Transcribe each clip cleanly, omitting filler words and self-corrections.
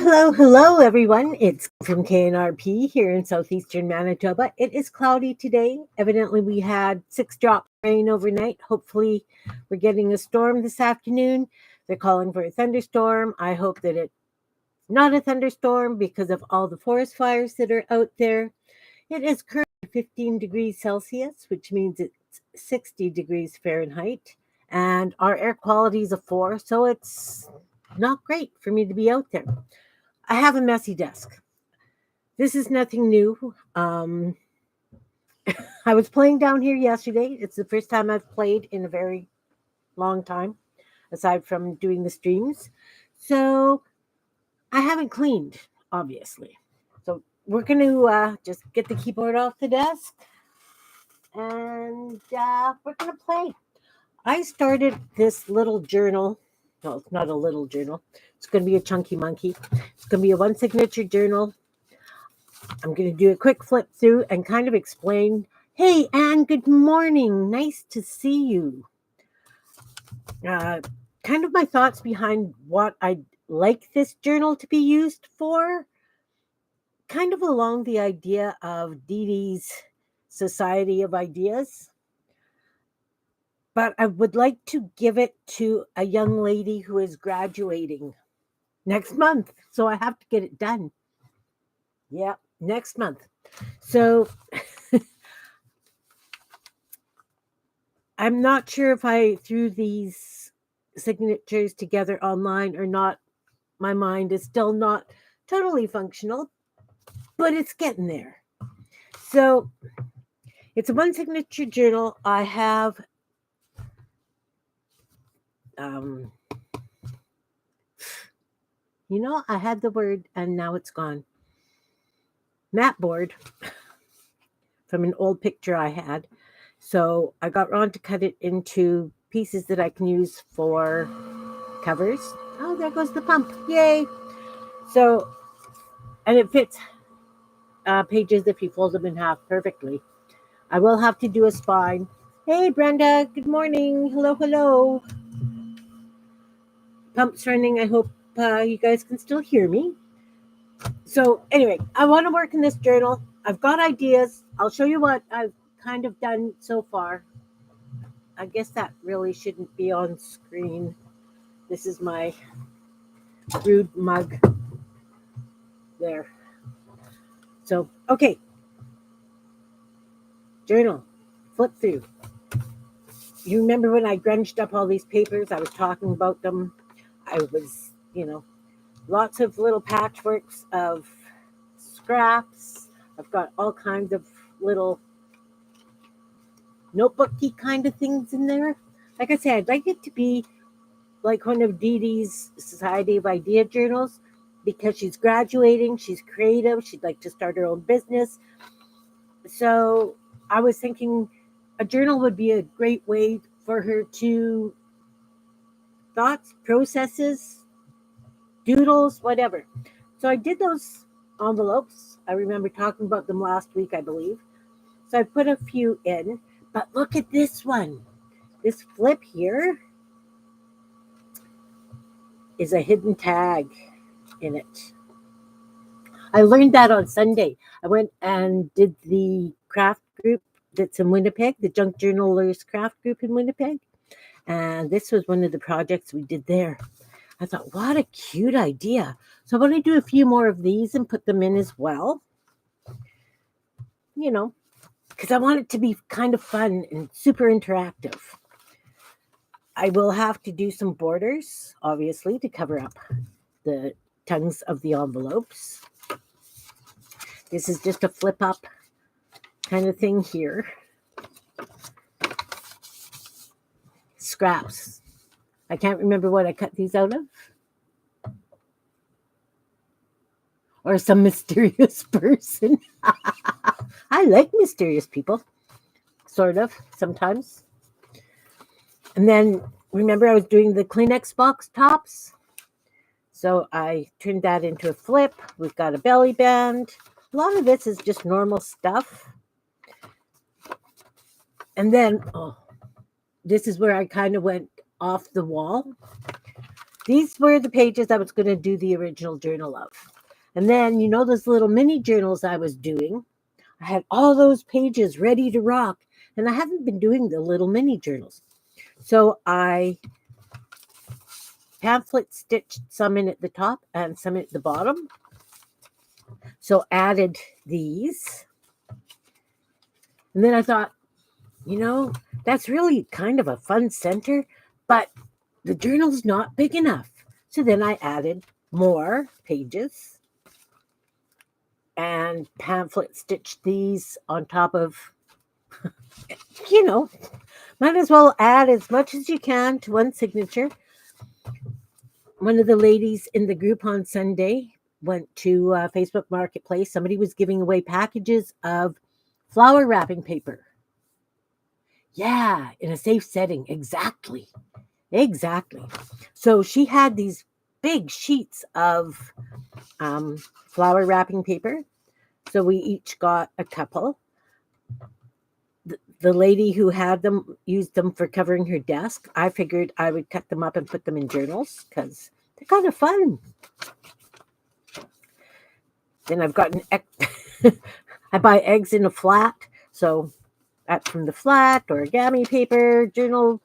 Hello, everyone. It's from K&RP here in southeastern Manitoba. It is cloudy today. Evidently, we had 6 drops of rain overnight. Hopefully, we're getting a storm this afternoon. They're calling for a thunderstorm. I hope that it's not a thunderstorm because of all the forest fires that are out there. It is currently 15 degrees Celsius, which means it's 60 degrees Fahrenheit. And our air quality is a 4, so it's not great for me to be out there. I have a messy desk. This is nothing new. I was playing down here yesterday. It's the first time I've played in a very long time, aside from doing the streams. So I haven't cleaned, obviously. So we're going to just get the keyboard off the desk and we're going to play. I started this little journal. No, it's not a little journal. It's going to be a chunky monkey. It's going to be a one signature journal. I'm going to do a quick flip through and kind of explain. Hey, Anne, good morning. Nice to see you. Kind of my thoughts behind what I'd like this journal to be used for. Kind of along the idea of Dee Dee's Society of Ideas. But I would like to give it to a young lady who is graduating next month. So I have to get it done. Yeah, next month. So I'm not sure if I threw these signatures together online or not. My mind is still not totally functional, but it's getting there. So it's a one signature journal. I have I had the word and now it's gone. Mat board from an old picture I had. So I got Ron to cut it into pieces that I can use for covers. Oh, there goes the pump. Yay. So, and it fits pages if you fold them in half perfectly. I will have to do a spine. Hey, Brenda. Good morning. Hello. Pump's running. I hope you guys can still hear me. So anyway, I want to work in this journal. I've got ideas. I'll show you what I've kind of done so far. I guess that really shouldn't be on screen. This is my rude mug there. So, okay. Journal. Flip through. You remember when I grunged up all these papers? I was talking about them. I was, lots of little patchworks of scraps. I've got all kinds of little notebooky kind of things in there. Like I said, I'd like it to be like one of Dee Dee's Society of Idea journals because she's graduating, she's creative, she'd like to start her own business. So I was thinking a journal would be a great way for her to thoughts, processes, doodles, whatever. So I did those envelopes. I remember talking about them last week, I believe. So I put a few in, but look at this one. This flip here is a hidden tag in it. I learned that on Sunday. I went and did the craft group that's in Winnipeg, the Junk Journalers craft group in Winnipeg. And this was one of the projects we did there. I thought, what a cute idea. So I'm going to do a few more of these and put them in as well. Because I want it to be kind of fun and super interactive. I will have to do some borders, obviously, to cover up the tongues of the envelopes. This is just a flip up kind of thing here. Scraps. I can't remember what I cut these out of. Or some mysterious person. I like mysterious people. Sort of, sometimes. And then, remember I was doing the Kleenex box tops? So I turned that into a flip. We've got a belly band. A lot of this is just normal stuff. And then, this is where I kind of went off the wall. these were the pages I was going to do the original journal of. And then, those little mini journals I was doing, I had all those pages ready to rock. And I haven't been doing the little mini journals. So I pamphlet stitched some in at the top and some at the bottom. So added these. And then I thought, that's really kind of a fun center, but the journal's not big enough. So then I added more pages and pamphlet stitched these on top of, might as well add as much as you can to one signature. One of the ladies in the group on Sunday went to Facebook Marketplace. Somebody was giving away packages of flower wrapping paper. Yeah, in a safe setting. Exactly. So she had these big sheets of flower wrapping paper. So we each got a couple. The lady who had them used them for covering her desk. I figured I would cut them up and put them in journals because they're kind of fun. Then I've gotten I buy eggs in a flat. So that's from the flat, origami paper, journal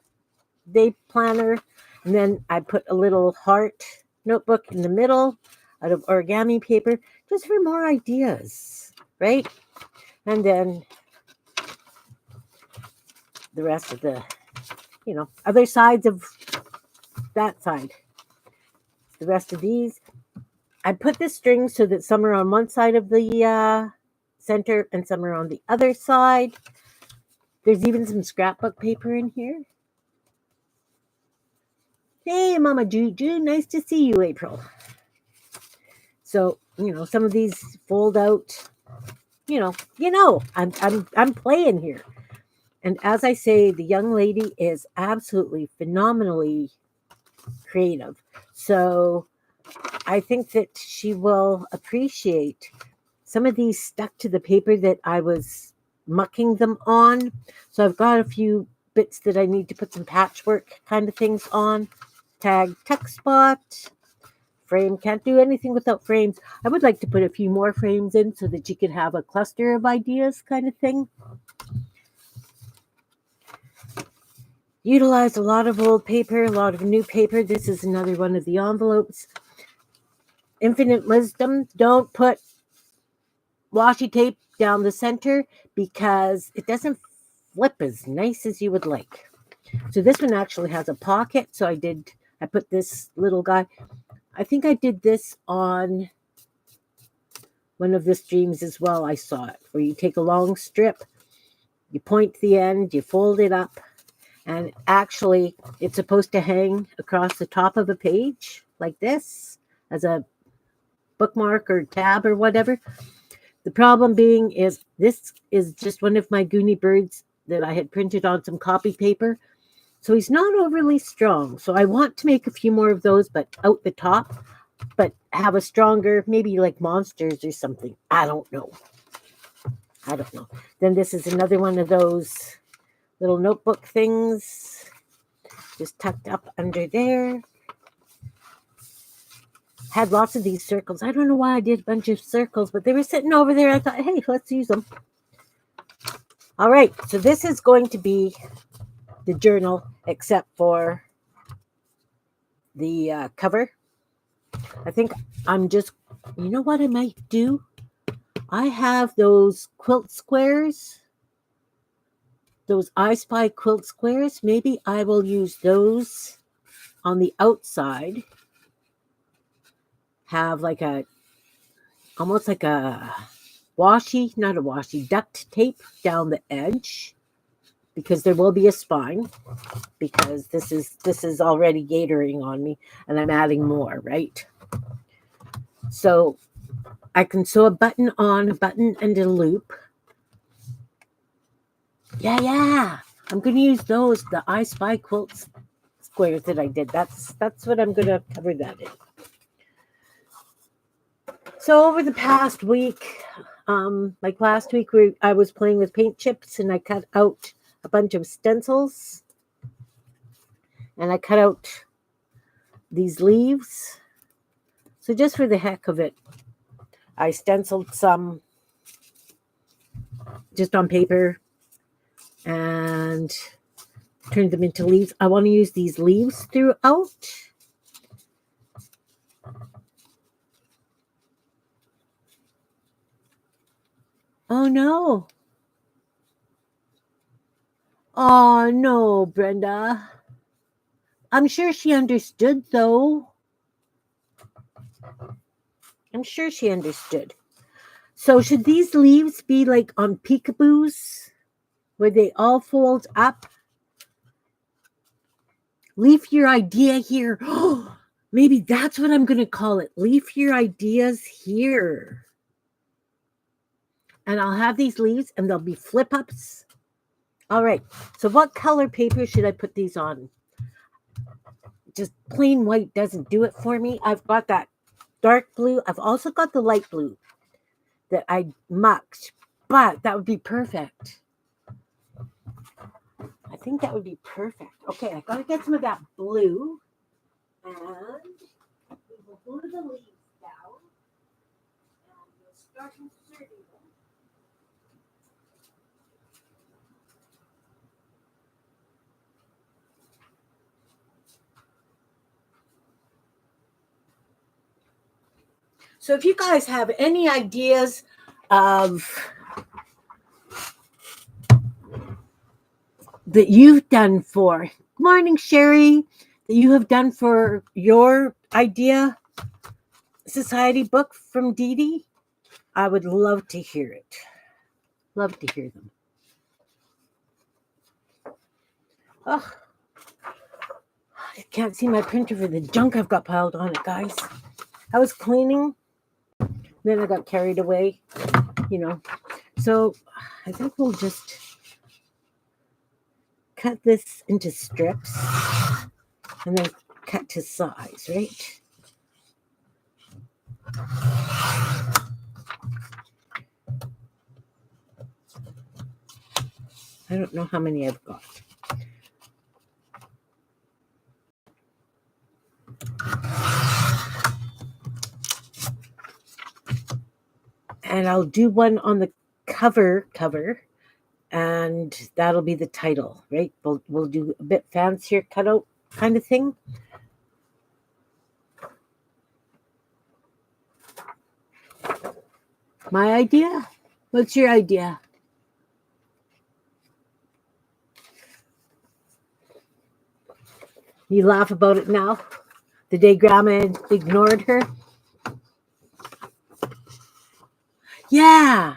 day planner. And then I put a little heart notebook in the middle out of origami paper just for more ideas, right? And then the rest of the, other sides of that side. The rest of these, I put the string so that some are on one side of the center and some are on the other side. There's even some scrapbook paper in here. Hey, Mama Juju, nice to see you, April. So, some of these fold out. I'm playing here. And as I say, the young lady is absolutely phenomenally creative. So I think that she will appreciate some of these stuck to the paper that I was mucking them on. So I've got a few bits that I need to put some patchwork kind of things on. Tag tuck spot. Frame, can't do anything without frames. I would like to put a few more frames in so that you could have a cluster of ideas kind of thing. Utilized a lot of old paper, a lot of new paper. This is another one of the envelopes. Infinite wisdom, don't put washi tape down the center because it doesn't flip as nice as you would like. So this one actually has a pocket. So I put this little guy. I think I did this on one of the streams as well. I saw it where you take a long strip, you point the end, you fold it up, and actually it's supposed to hang across the top of a page like this as a bookmark or tab or whatever. The problem being is this is just one of my Goonie birds that I had printed on some copy paper. So he's not overly strong. So I want to make a few more of those, but out the top, but have a stronger, maybe like monsters or something. I don't know. Then this is another one of those little notebook things just tucked up under there. Had lots of these circles. I don't know why I did a bunch of circles, but they were sitting over there. I thought, hey, let's use them. All right, so this is going to be the journal, except for the cover. I think I'm just, you know what I might do? I have those quilt squares, those I Spy quilt squares. Maybe I will use those on the outside. Have like almost like a not a washi, duct tape down the edge, because there will be a spine, because this is already gatoring on me and I'm adding more, right? So I can sew a button on, a button and a loop. Yeah. I'm going to use those, the I Spy quilt squares that I did. That's what I'm going to cover that in. So over the past week, like last week, I was playing with paint chips and I cut out a bunch of stencils. And I cut out these leaves. So just for the heck of it, I stenciled some just on paper and turned them into leaves. I want to use these leaves throughout. Oh no. Oh no, Brenda. I'm sure she understood though. I'm sure she understood. So should these leaves be like on peekaboos where they all fold up? Leave your idea here. Maybe that's what I'm going to call it. Leave your ideas here. And I'll have these leaves and they'll be flip ups. All right. So what color paper should I put these on? Just plain white doesn't do it for me. I've got that dark blue. I've also got the light blue that I mucked, but that would be perfect. I think that would be perfect. Okay, I got to get some of that blue. And we will glue the leaves down. And we'll start inserting them. So if you guys have any ideas of that you've done for, good morning, Sherry, that you have done for your idea society book from Dee Dee, I would love to hear it. Love to hear them. Oh, I can't see my printer for the junk I've got piled on it, guys. I was cleaning, then I got carried away, So I think we'll just cut this into strips and then cut to size, right? I don't know how many I've got. And I'll do one on the cover, and that'll be the title, right? We'll do a bit fancier cutout kind of thing. My idea? What's your idea? You laugh about it now? The day Grandma ignored her? Yeah,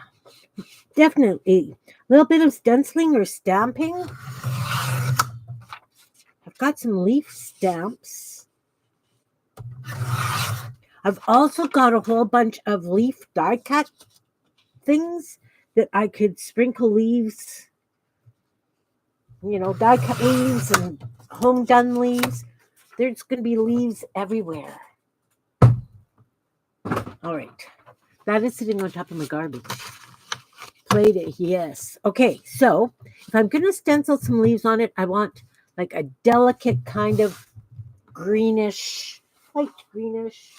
definitely. A little bit of stenciling or stamping. I've got some leaf stamps. I've also got a whole bunch of leaf die cut things that I could sprinkle leaves, die cut leaves and home done leaves. There's going to be leaves everywhere. All right. That is sitting on top of my garbage. Played it, yes. Okay, so if I'm going to stencil some leaves on it, I want like a delicate kind of greenish, light greenish.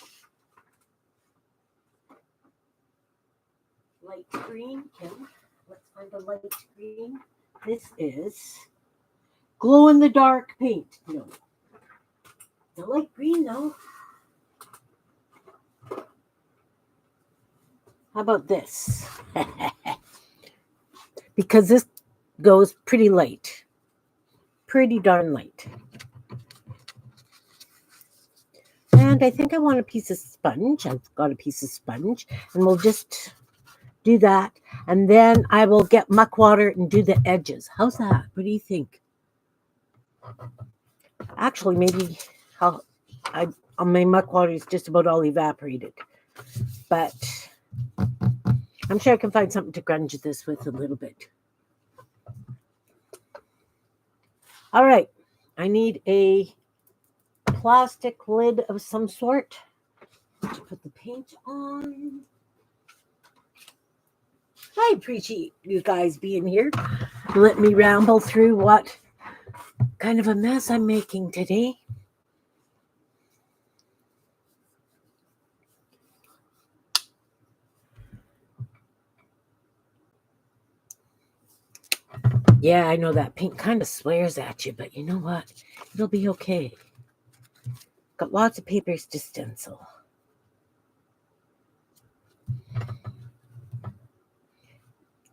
Light green. Kim, let's find a light green. This is glow in the dark paint. No. The light green though. How about this? Because this goes pretty light. Pretty darn light. And I think I want a piece of sponge. I've got a piece of sponge. And we'll just do that. And then I will get muck water and do the edges. How's that? What do you think? Actually, maybe my muck water is just about all evaporated. But I'm sure I can find something to grunge this with a little bit. All right. I need a plastic lid of some sort to put the paint on. I appreciate you guys being here. Let me ramble through what kind of a mess I'm making today. Yeah, I know that paint kind of swears at you, but you know what? It'll be okay. Got lots of papers to stencil.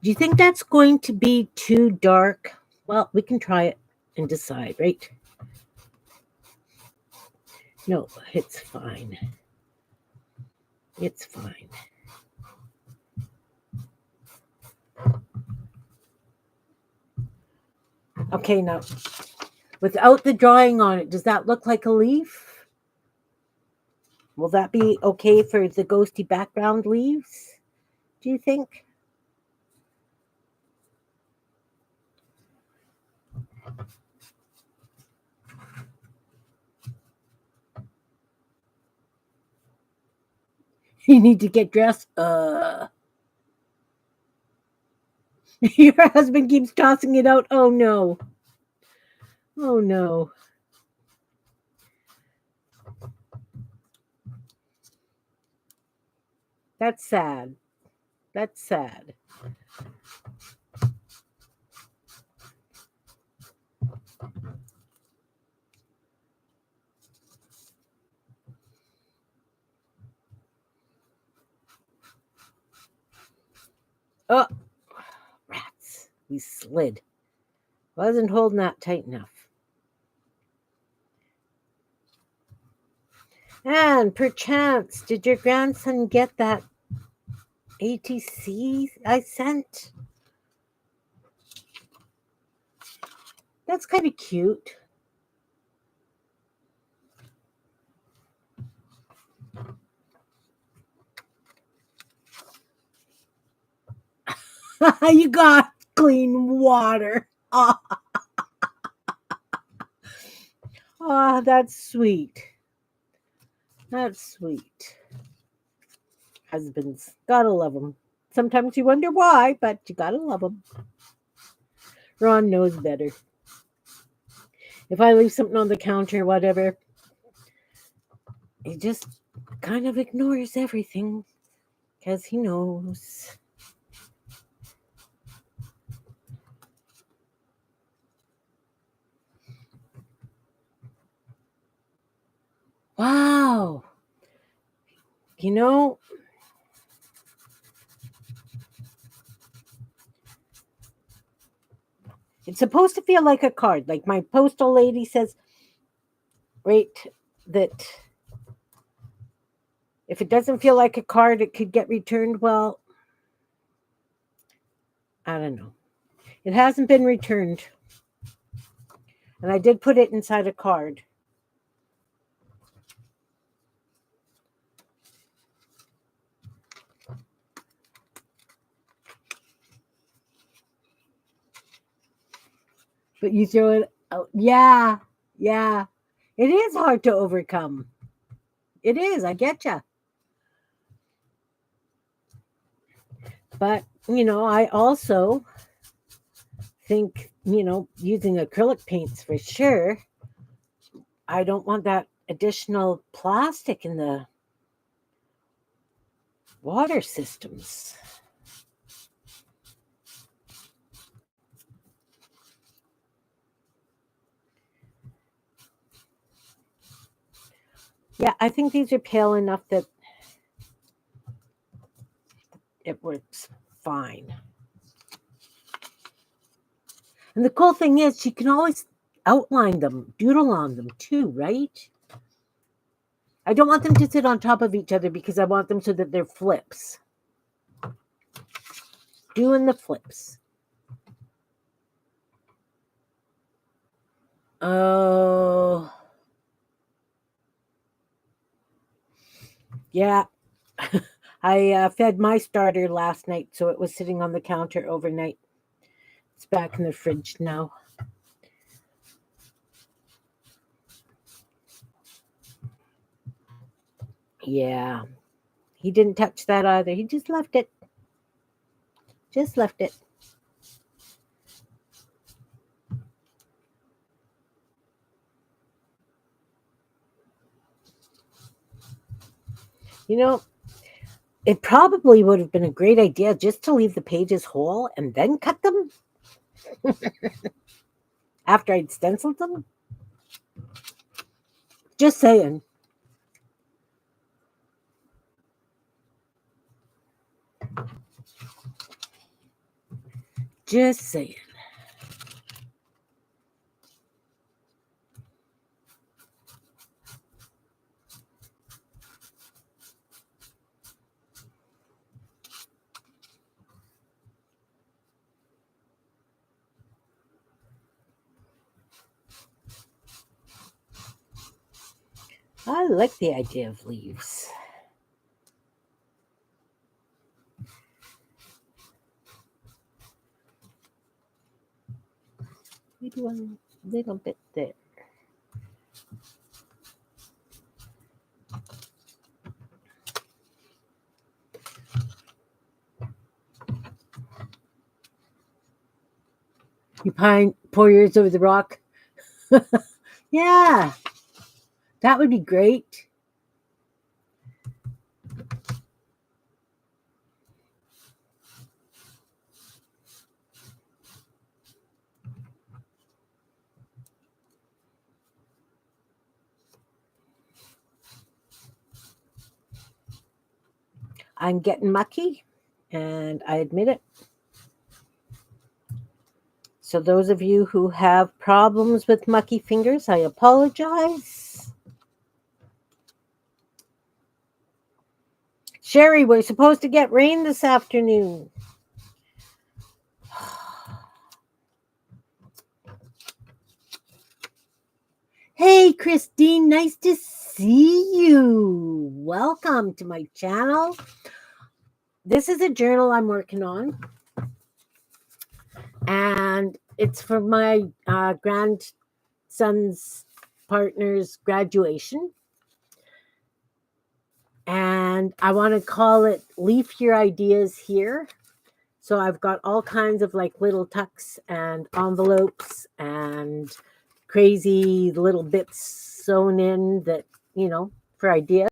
Do you think that's going to be too dark? Well, we can try it and decide, right? No, it's fine. It's fine. Okay, now, without the drawing on it, does that look like a leaf? Will that be okay for the ghosty background leaves, do you think? You need to get dressed. Your husband keeps tossing it out. Oh no. Oh no. That's sad. That's sad. Oh, rats. We slid. Wasn't holding that tight enough. And perchance, did your grandson get that ATC I sent? That's kind of cute. You got clean water. Oh, that's sweet. That's sweet. Husbands, gotta love them. Sometimes you wonder why, but you gotta love them. Ron knows better. If I leave something on the counter, whatever, he just kind of ignores everything because he knows. Wow. You know, it's supposed to feel like a card. Like my postal lady says, right, that if it doesn't feel like a card, it could get returned. Well, I don't know. It hasn't been returned. And I did put it inside a card. But you throw it out. Yeah, yeah. It is hard to overcome. It is. I get you. But, I also think, using acrylic paints for sure, I don't want that additional plastic in the water systems. Yeah, I think these are pale enough that it works fine. And the cool thing is, you can always outline them, doodle on them too, right? I don't want them to sit on top of each other because I want them so that they're flips. Doing the flips. Oh. Yeah. I fed my starter last night, so it was sitting on the counter overnight. It's back in the fridge now. Yeah. He didn't touch that either. He just left it. Just left it. You know, it probably would have been a great idea just to leave the pages whole and then cut them. After I'd stenciled them? Just saying. Just saying. I like the idea of leaves. Maybe one little bit there. You pour yours over the rock. Yeah, that would be great. I'm getting mucky, and I admit it. So those of you who have problems with mucky fingers, I apologize. Sherry, we're supposed to get rain this afternoon. Hey, Christine, nice to see you. Welcome to my channel. This is a journal I'm working on, and it's for my grandson's partner's graduation. And I want to call it Leaf Your Ideas Here. So I've got all kinds of like little tucks and envelopes and crazy little bits sewn in that, for ideas.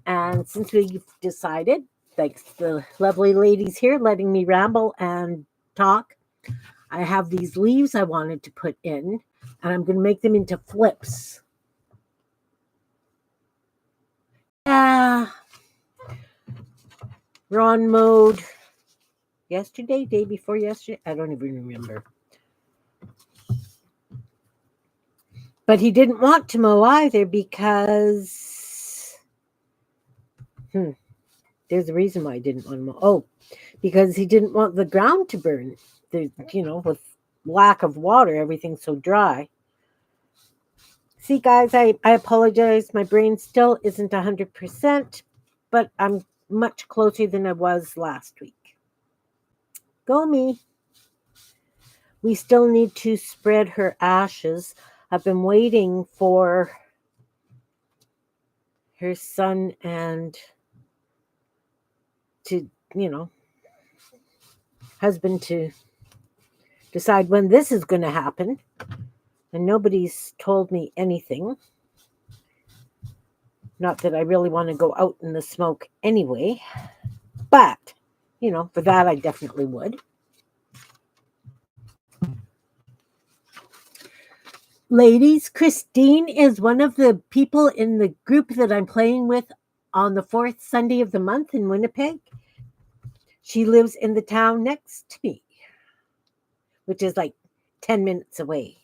And since we've decided, thanks to the lovely ladies here letting me ramble and talk, I have these leaves I wanted to put in, and I'm going to make them into flips. Yeah. We're on mode yesterday, day before yesterday. I don't even remember. But he didn't want to mow either because there's a reason why I didn't want to mow. Oh, because he didn't want the ground to burn. With lack of water, everything's so dry. See, guys, I apologize. My brain still isn't 100%, but I'm much closer than I was last week. Go me. We still need to spread her ashes. I've been waiting for her son and husband to decide when this is going to happen. And nobody's told me anything. Not that I really want to go out in the smoke anyway. But, for that I definitely would. Ladies, Christine is one of the people in the group that I'm playing with on the 4th Sunday of the month in Winnipeg. She lives in the town next to me, which is like 10 minutes away.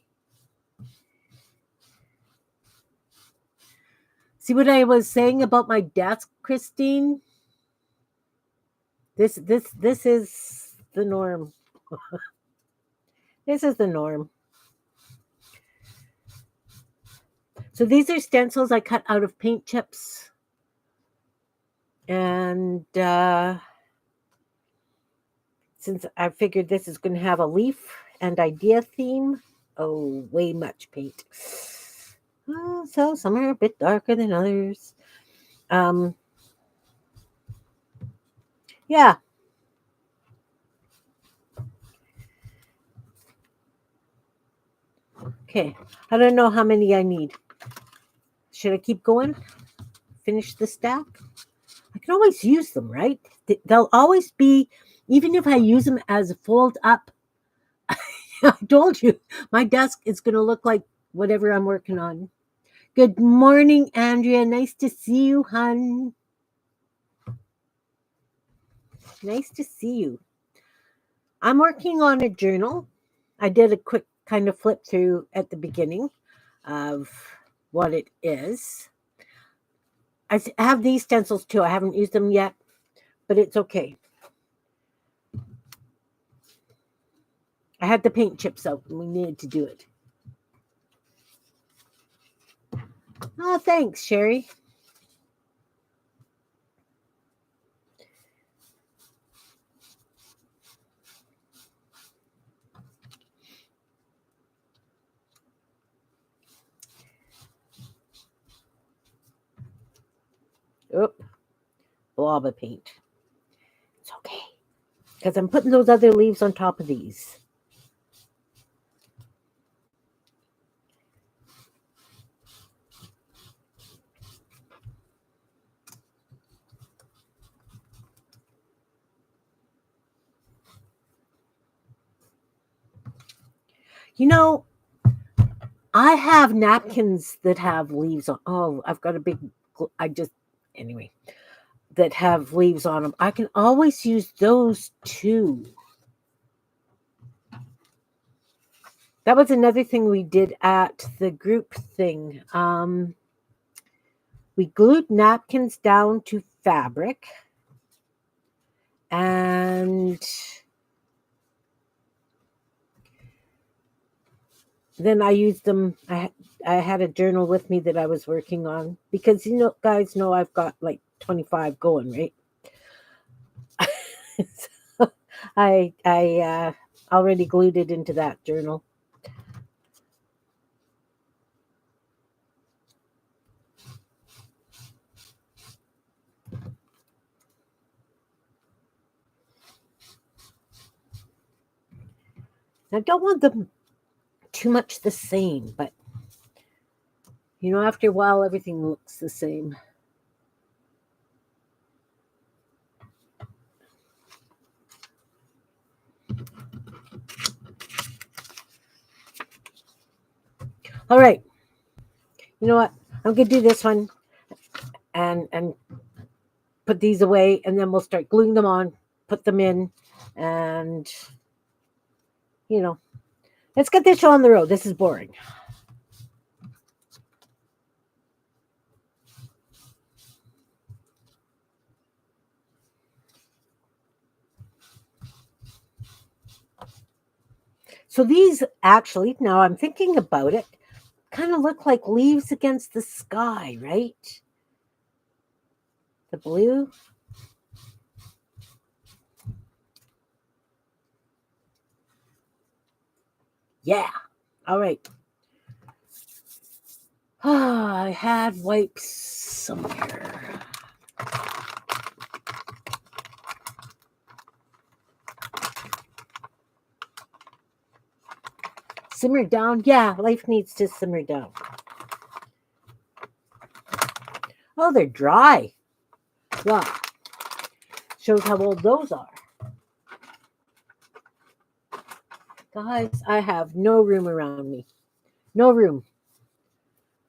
See what I was saying about my desk, Christine? This is the norm. This is the norm. So these are stencils I cut out of paint chips. And since I figured this is going to have a leaf and idea theme, way much paint. So some are a bit darker than others. Yeah. Okay. I don't know how many I need. Should I keep going? Finish the stack? I can always use them, right? They'll always be, even if I use them as a fold up, I told you, my desk is going to look like whatever I'm working on. Good morning, Andrea. Nice to see you, hun. Nice to see you. I'm working on a journal. I did a quick kind of flip through at the beginning of what it is. I have these stencils too. I haven't used them yet, but it's okay. I had the paint chips out and we needed to do it. Oh, thanks, Sherry. Oop, blob of paint. It's okay. Because I'm putting those other leaves on top of these. You know, I have napkins that have leaves on. Oh, I've got a big, anyway, that have leaves on them. I can always use those too. That was another thing we did at the group thing. We glued napkins down to fabric and then I used them. I had a journal with me that I was working on because, guys know I've got like 25 going, right? So I already glued it into that journal. I don't want them too much the same, but after a while, everything looks the same. All right. You know what? I'm going to do this one and put these away, and then we'll start gluing them on, put them in, and, let's get this show on the road. This is boring. So these actually, now I'm thinking about it, kind of look like leaves against the sky, right? The blue. Yeah. All right. I had wipes somewhere. Simmer down. Yeah, life needs to simmer down. Oh, they're dry. Wow. Shows how old those are. Guys, I have no room around me. No room.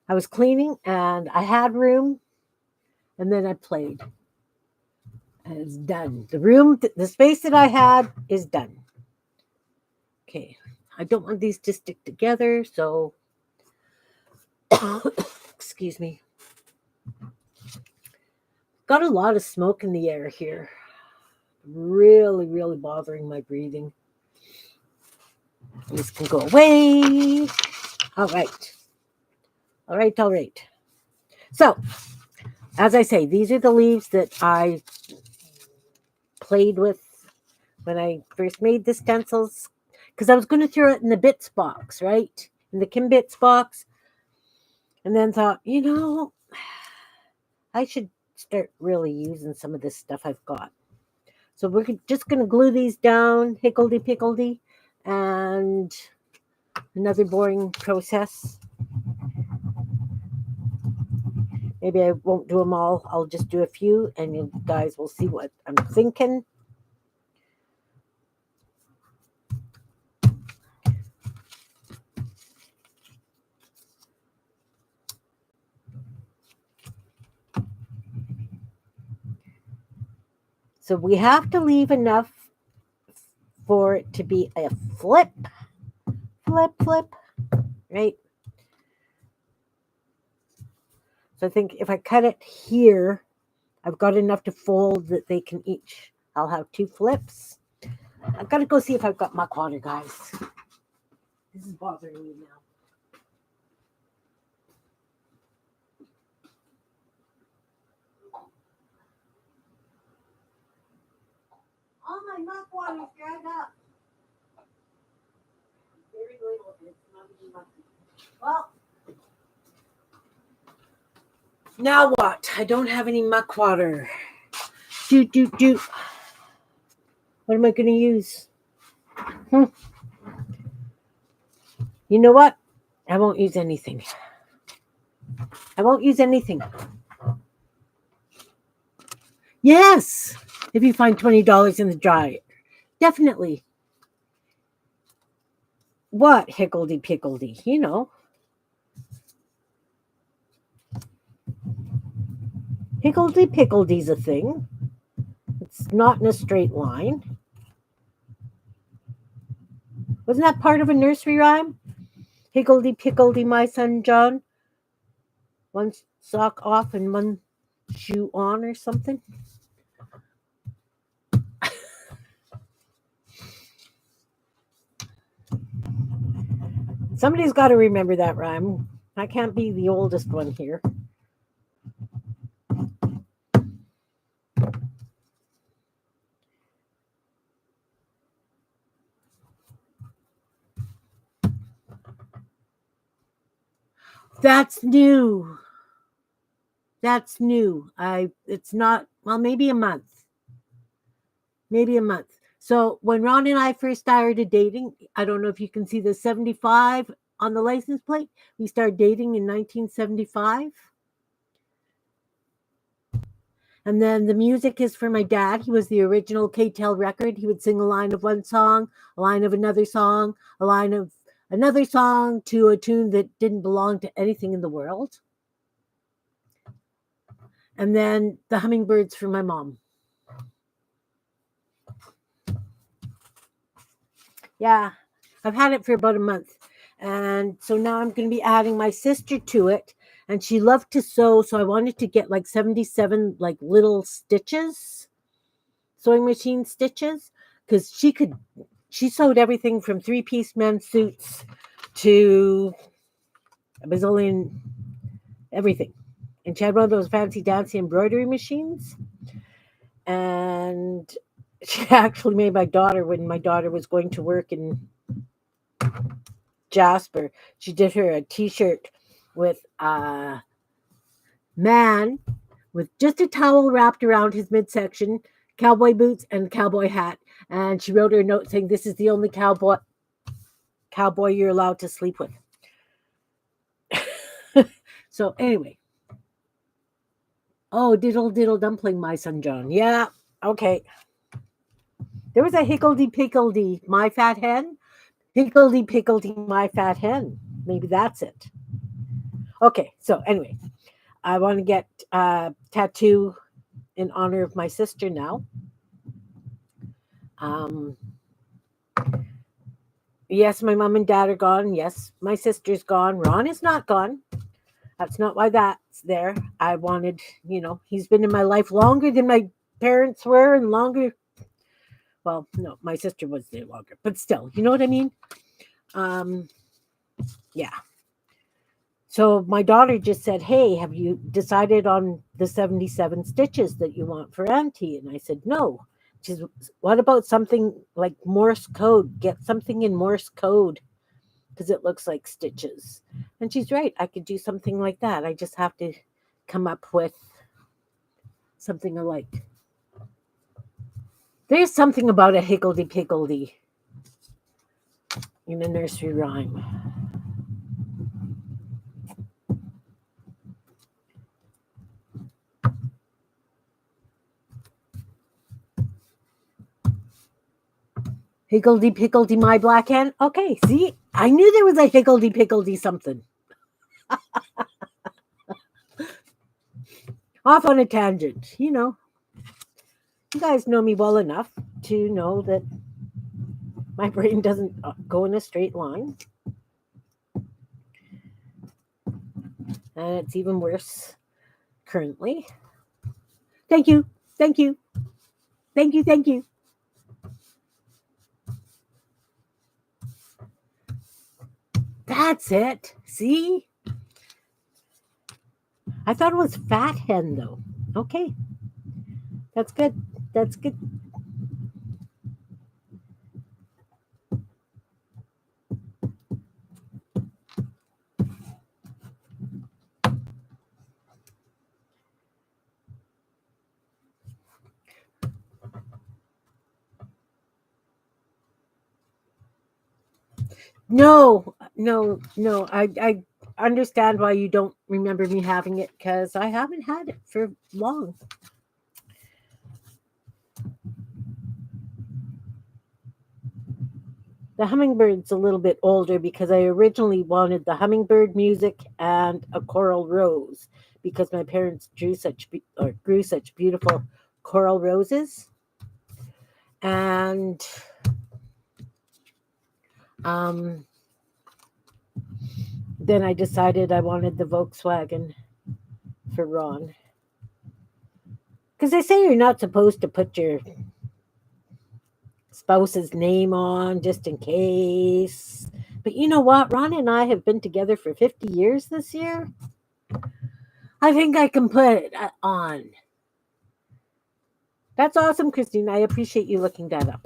I was cleaning and I had room, and then I played. And it's done. The space that I had is done. Okay. I don't want these to stick together, so excuse me. Got a lot of smoke in the air here. Really, really bothering my breathing. This can go away. All right. All right. So, as I say, these are the leaves that I played with when I first made the stencils, because I was going to throw it in the bits box, right? In the Kim Bits box. And then thought, I should start really using some of this stuff I've got. So we're just going to glue these down, higgledy-piggledy, and another boring process. Maybe I won't do them all. I'll just do a few, and you guys will see what I'm thinking. So we have to leave enough for it to be a flip, right? So I think if I cut it here, I've got enough to fold that they can each, I'll have 2 flips. I've got to go see if I've got muck water, guys. This is bothering me now. All my muck water's dried up. Very little of it's not even mucky. Well, now what? I don't have any muck water. What am I going to use? You know what? I won't use anything. Yes, if you find $20 in the dryer. Definitely. What? Higgledy-piggledy, you know. Higgledy-piggledy's a thing. It's not in a straight line. Wasn't that part of a nursery rhyme? Higgledy-piggledy, my son John. One sock off and one shoe on or something. Somebody's got to remember that rhyme. I can't be the oldest one here. That's new. It's not, well, maybe a month. So when Ron and I first started dating, I don't know if you can see the 75 on the license plate. We started dating in 1975. And then the music is for my dad. He was the original K-Tel record. He would sing a line of one song, a line of another song, a line of another song to a tune that didn't belong to anything in the world. And then the hummingbirds for my mom. Yeah, I've had it for about a month. And so now I'm going to be adding my sister to it. And she loved to sew. So I wanted to get like 77 like little stitches, sewing machine stitches, because she sewed everything from 3-piece men's suits to a bazillion everything. And she had one of those fancy dancy embroidery machines. And she actually made my daughter, when my daughter was going to work in Jasper, she did her a t-shirt with a man with just a towel wrapped around his midsection, cowboy boots, and cowboy hat. And she wrote her a note saying, "This is the only cowboy you're allowed to sleep with." So anyway. Oh, diddle diddle dumpling, my son John. Yeah, okay. There was a higgledy-piggledy, my fat hen. Higgledy-piggledy, my fat hen. Maybe that's it. Okay, so anyway, I want to get a tattoo in honor of my sister now. Yes, my mom and dad are gone. Yes, my sister's gone. Ron is not gone. That's not why that's there. I wanted, he's been in my life longer than my parents were, and longer. Well, no, my sister was there longer, but still, you know what I mean? Yeah. So my daughter just said, "Hey, have you decided on the 77 stitches that you want for Auntie?" And I said, "No." She said, "What about something like Morse code? Get something in Morse code, because it looks like stitches." And she's right. I could do something like that. I just have to come up with something alike. There's something about a higgledy-piggledy in a nursery rhyme. Higgledy-piggledy, my black hen. Okay, see, I knew there was a higgledy-piggledy something. Off on a tangent, You guys know me well enough to know that my brain doesn't go in a straight line. And it's even worse currently. Thank you. Thank you. Thank you. Thank you. That's it. See? I thought it was fat hen, though. Okay. That's good. That's good. No, no, no. I understand why you don't remember me having it because I haven't had it for long. The hummingbird's a little bit older because I originally wanted the hummingbird music and a coral rose because my parents grew such beautiful coral roses. And then I decided I wanted the Volkswagen for Ron. Because they say you're not supposed to put your spouse's name on just in case. But you know what? Ron and I have been together for 50 years this year. I think I can put it on. That's awesome, Christine. I appreciate you looking that up.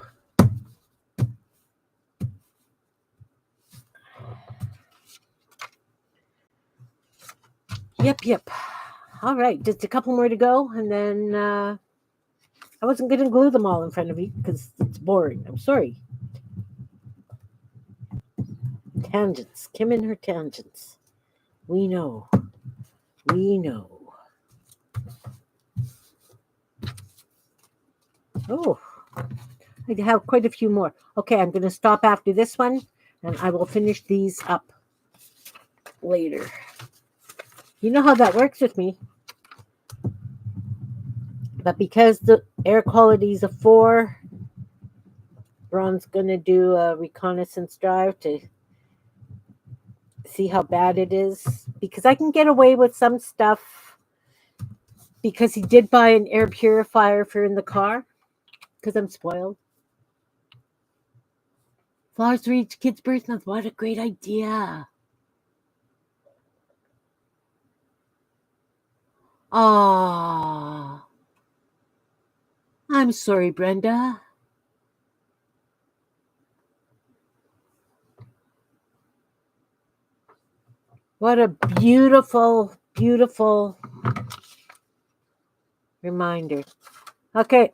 Yep. All right, just a couple more to go, and then I wasn't going to glue them all in front of you because it's boring. I'm sorry. Tangents. Kim and her tangents. We know. We know. Oh, I have quite a few more. Okay, I'm going to stop after this one, and I will finish these up later. You know how that works with me. But because the air quality is a 4, Ron's going to do a reconnaissance drive to see how bad it is. Because I can get away with some stuff because he did buy an air purifier for in the car because I'm spoiled. Flowers for each kid's birth month. What a great idea. Ah, I'm sorry, Brenda. What a beautiful, beautiful reminder. Okay,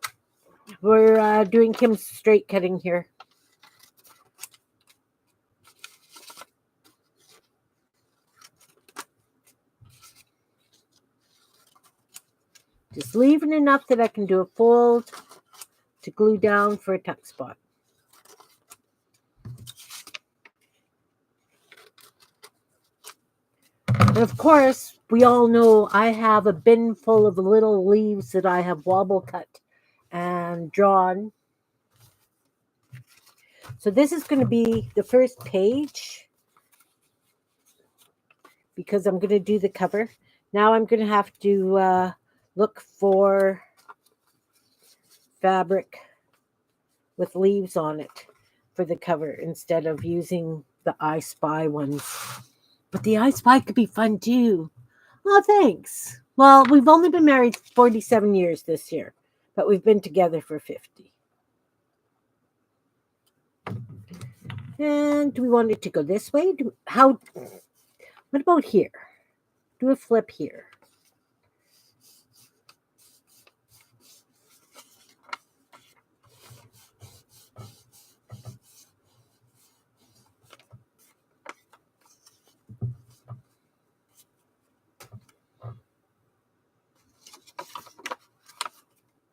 we're doing Kim's straight cutting here. Just leaving enough that I can do a fold to glue down for a tuck spot. And of course, we all know I have a bin full of little leaves that I have wobble cut and drawn. So this is going to be the first page because I'm going to do the cover. Now I'm going to have to look for fabric with leaves on it for the cover instead of using the I Spy ones. But the I Spy could be fun too. Oh, thanks. Well, we've only been married 47 years this year, but we've been together for 50. And do we want it to go this way? What about here? Do a flip here.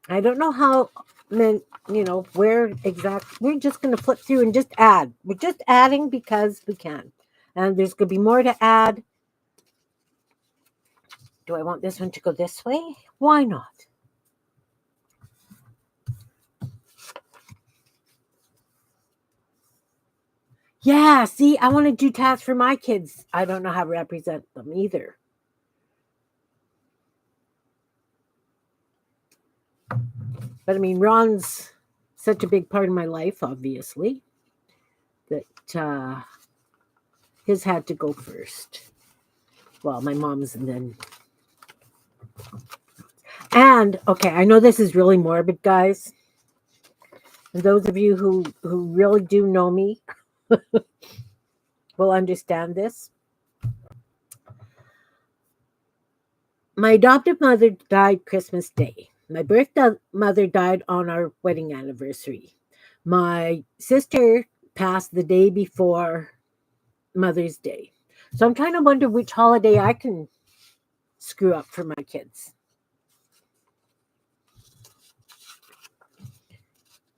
I don't know how, where exactly. We're just going to flip through and just add. We're just adding because we can. And there's going to be more to add. Do I want this one to go this way? Why not? Yeah, see, I want to do tats for my kids. I don't know how to represent them either. But I mean, Ron's such a big part of my life, obviously, that his had to go first. Well, my mom's and then. And, okay, I know this is really morbid, guys. And those of you who really do know me will understand this. My adoptive mother died Christmas Day. My birth mother died on our wedding anniversary. My sister passed the day before Mother's Day. So I'm trying to wonder which holiday I can screw up for my kids.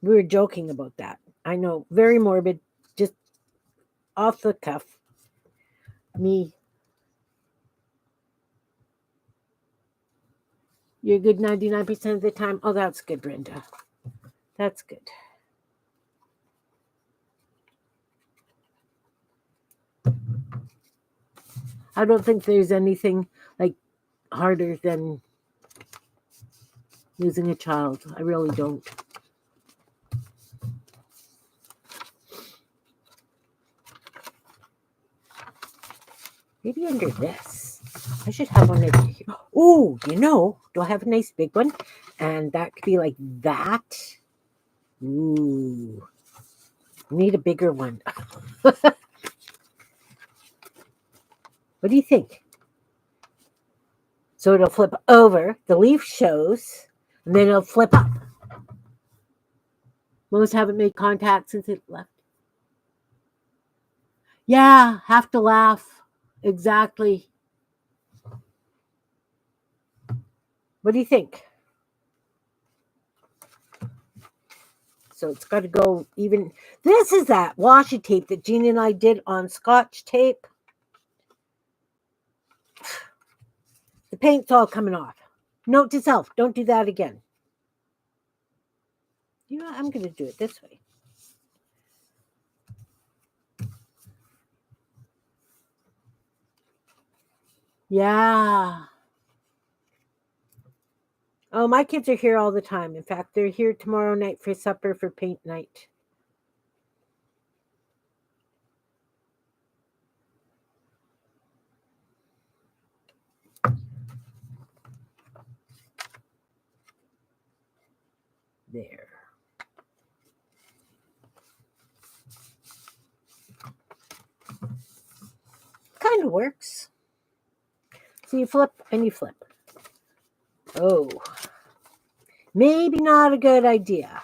We were joking about that. I know, very morbid, just off the cuff. Me. You're good 99% of the time. Oh, that's good, Brenda. That's good. I don't think there's anything like harder than losing a child. I really don't. Maybe under this. I should have one over here. Oh, do I have a nice big one? And that could be like that. Ooh. Need a bigger one. What do you think? So it'll flip over. The leaf shows. And then it'll flip up. Most haven't made contact since it left. Yeah, have to laugh. Exactly. What do you think? So it's got to go even. This is that washi tape that Jean and I did on Scotch tape. The paint's all coming off. Note to self, don't do that again. You know what? I'm going to do it this way. Yeah. Oh, my kids are here all the time. In fact, they're here tomorrow night for supper for paint night. There. Kind of works. So you flip and you flip. Oh. Maybe not a good idea.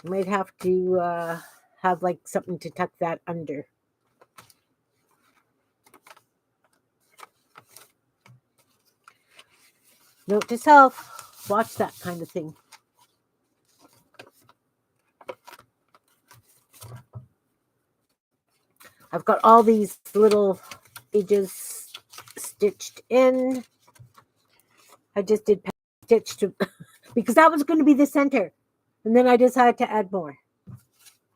You might have to have like something to tuck that under. Note to self, watch that kind of thing. I've got all these little pages stitched in. I just did stitch to because that was going to be the center. And then I decided to add more.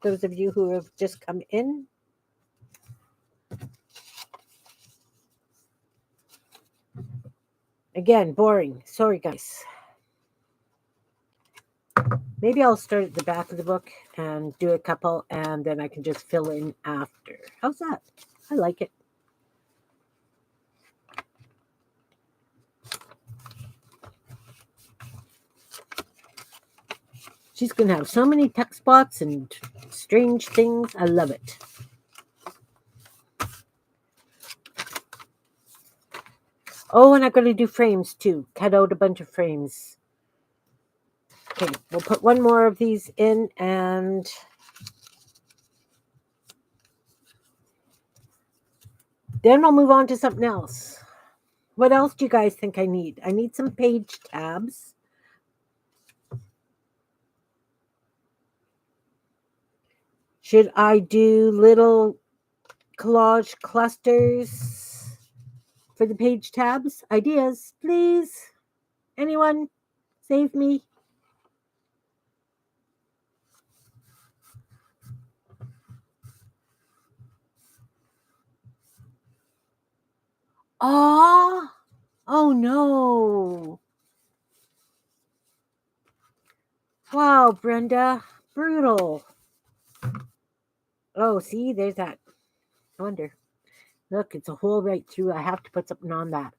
Those of you who have just come in. Again, boring. Sorry, guys. Maybe I'll start at the back of the book and do a couple, and then I can just fill in after. How's that? I like it. She's going to have so many tuck spots and strange things. I love it. Oh, and I'm going to do frames too. Cut out a bunch of frames. Okay, we'll put one more of these in and then I'll move on to something else. What else do you guys think I need? I need some page tabs. Should I do little collage clusters for the page tabs? Ideas, please. Anyone? Save me. Oh, oh no. Wow, Brenda. Brutal. Oh, see, there's that. I wonder. Look, it's a hole right through. I have to put something on that.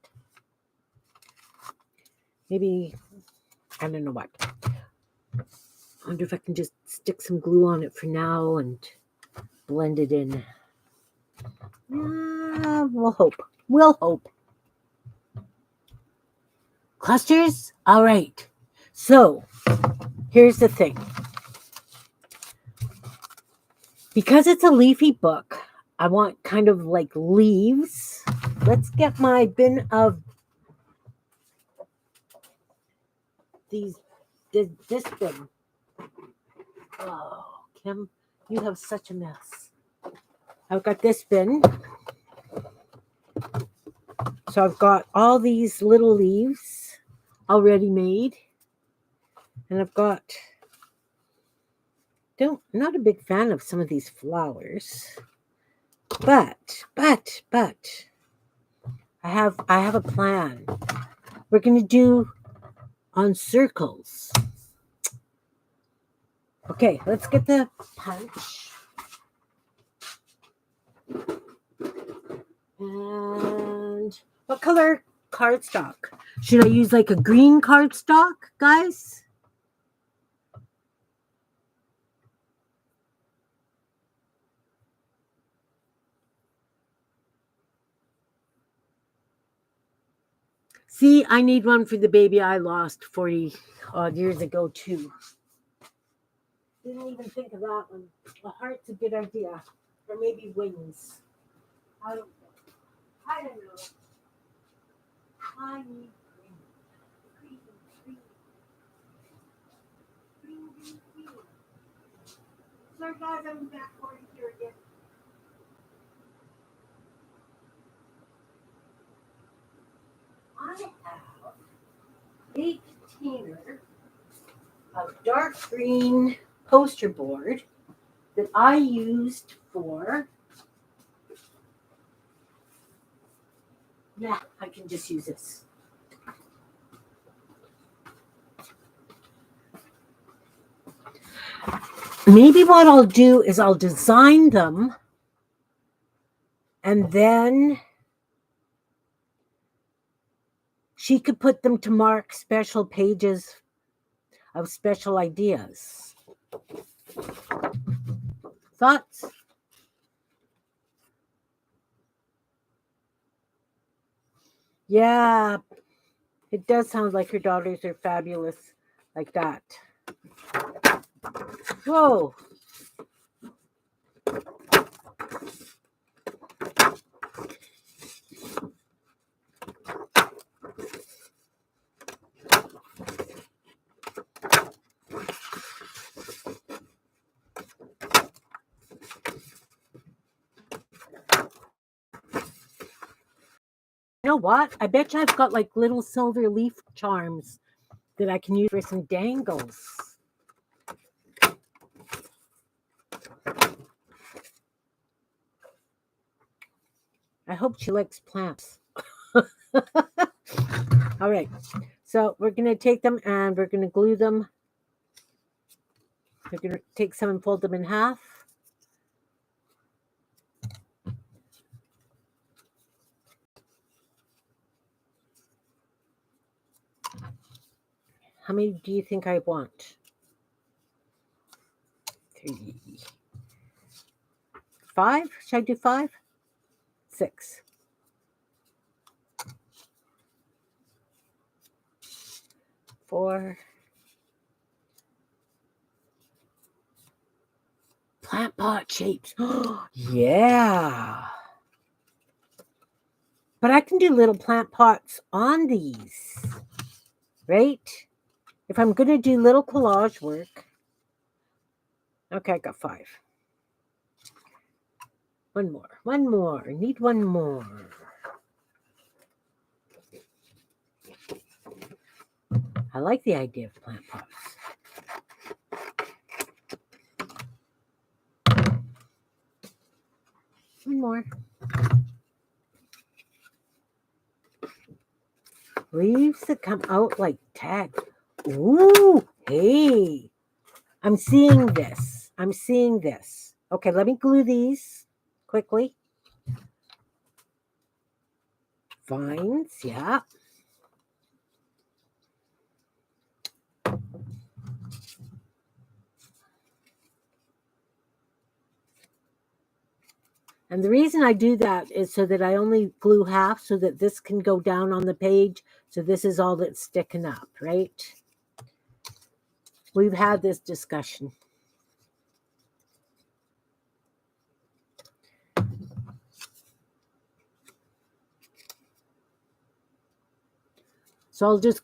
Maybe, I don't know what. I wonder if I can just stick some glue on it for now and blend it in. We'll hope. We'll hope. Clusters? All right. So, here's the thing. Because it's a leafy book, I want kind of like leaves. Let's get my bin of this bin. Oh, Kim, you have such a mess. I've got this bin. So I've got all these little leaves already made. And I've got, not a big fan of some of these flowers. But I have a plan. We're going to do on circles. Okay, let's get the punch. And what color cardstock? Should I use like a green cardstock, guys? See, I need one for the baby I lost 40 odd years ago, too. Didn't even think of that one. A heart's a good idea. Or maybe wings. I don't know. I don't know. I need green. Green. Sorry, guys, I'm back over here again. I have a container of dark green poster board that I used for. Yeah, I can just use this. Maybe what I'll do is I'll design them and then she could put them to mark special pages of special ideas. Thoughts? Yeah, it does sound like her daughters are fabulous like that. Whoa. You know what? I bet you I've got like little silver leaf charms that I can use for some dangles. I hope she likes plants. All right. So we're going to take them and we're going to glue them. We're going to take some and fold them in half. How many do you think I want? 3. 5? Should I do 5? 6. 4. Plant pot shapes. Yeah. But I can do little plant pots on these, right? If I'm going to do little collage work. Okay, I got 5. One more. I need one more. I like the idea of plant pots. One more. Leaves that come out like tags. Ooh, hey. I'm seeing this. I'm seeing this. Okay, let me glue these quickly. Vines, yeah. And the reason I do that is so that I only glue half so that this can go down on the page. So this is all that's sticking up, right? We've had this discussion. So I'll just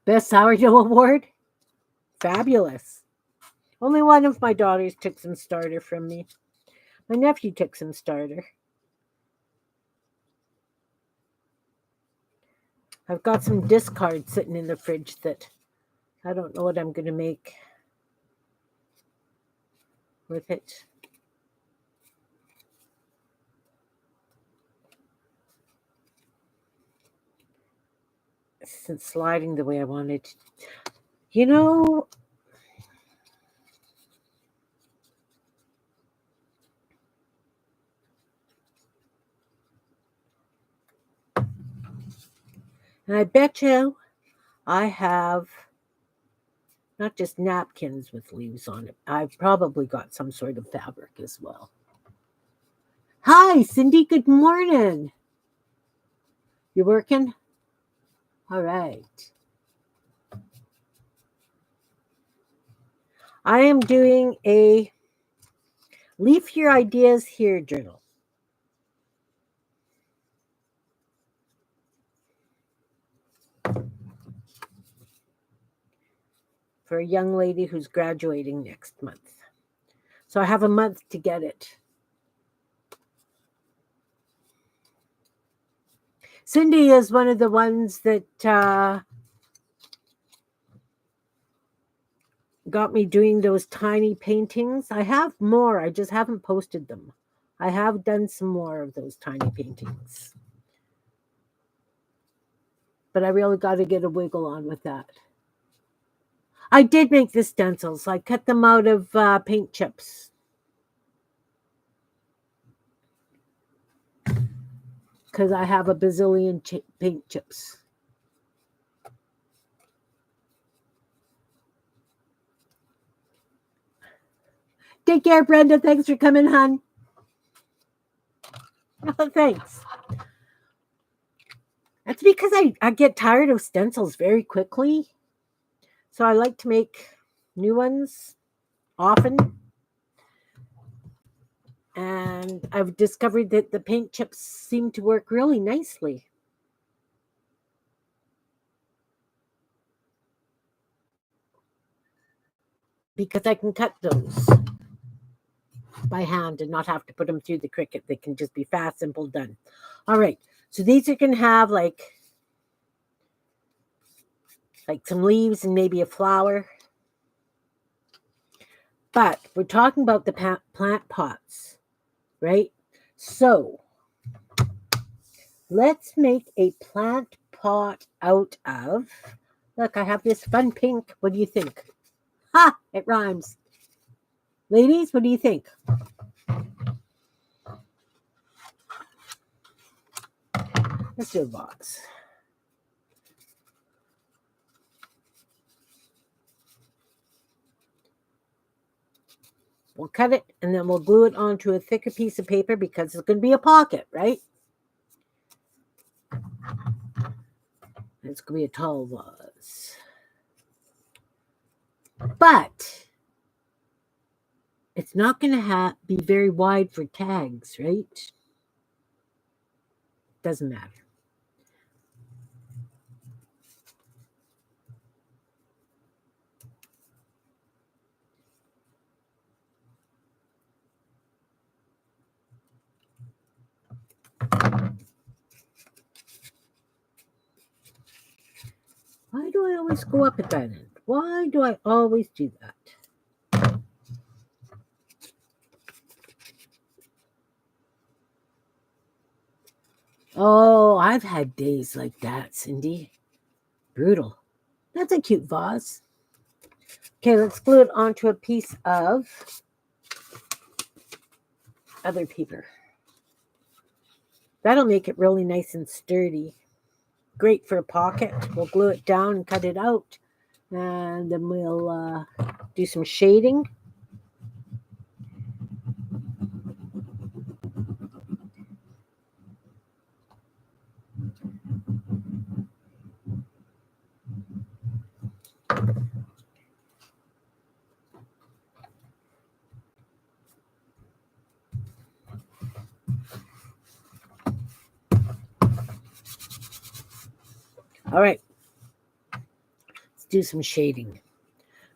Best Sourdough Award? Fabulous. Only one of my daughters took some starter from me. My nephew took some starter. I've got some discards sitting in the fridge that I don't know what I'm going to make with it. Since sliding the way I wanted. You know, and I bet you I have not just napkins with leaves on it. I've probably got some sort of fabric as well. Hi, Cindy. Good morning. You working? All right. I am doing a Leave Your Ideas Here journal. For a young lady who's graduating next month. So I have a month to get it. Cindy is one of the ones that got me doing those tiny paintings. I have more. I just haven't posted them. I have done some more of those tiny paintings. But I really got to get a wiggle on with that. I did make the stencils. I cut them out of paint chips. Because I have a bazillion paint chips. Take care, Brenda. Thanks for coming, hon. Oh, thanks. That's because I get tired of stencils very quickly. So I like to make new ones often. And I've discovered that the paint chips seem to work really nicely. Because I can cut those by hand and not have to put them through the Cricut. They can just be fast, simple, done. All right. So these are going to have like some leaves and maybe a flower. But we're talking about the plant pots, right? So let's make a plant pot out of, look, I have this fun pink. What do you think? Ha! It rhymes. Ladies, what do you think? Let's do a box. We'll cut it and then we'll glue it onto a thicker piece of paper because it's going to be a pocket, right? It's going to be a tall vase. But it's not going to be very wide for tags, right? Doesn't matter. Why do I always go up at that end? Why do I always do that? Oh, I've had days like that, Cindy. Brutal. That's a cute vase. Okay, let's glue it onto a piece of other paper. That'll make it really nice and sturdy. Great for a pocket. We'll glue it down and cut it out. And then we'll do some shading. All right. Let's do some shading.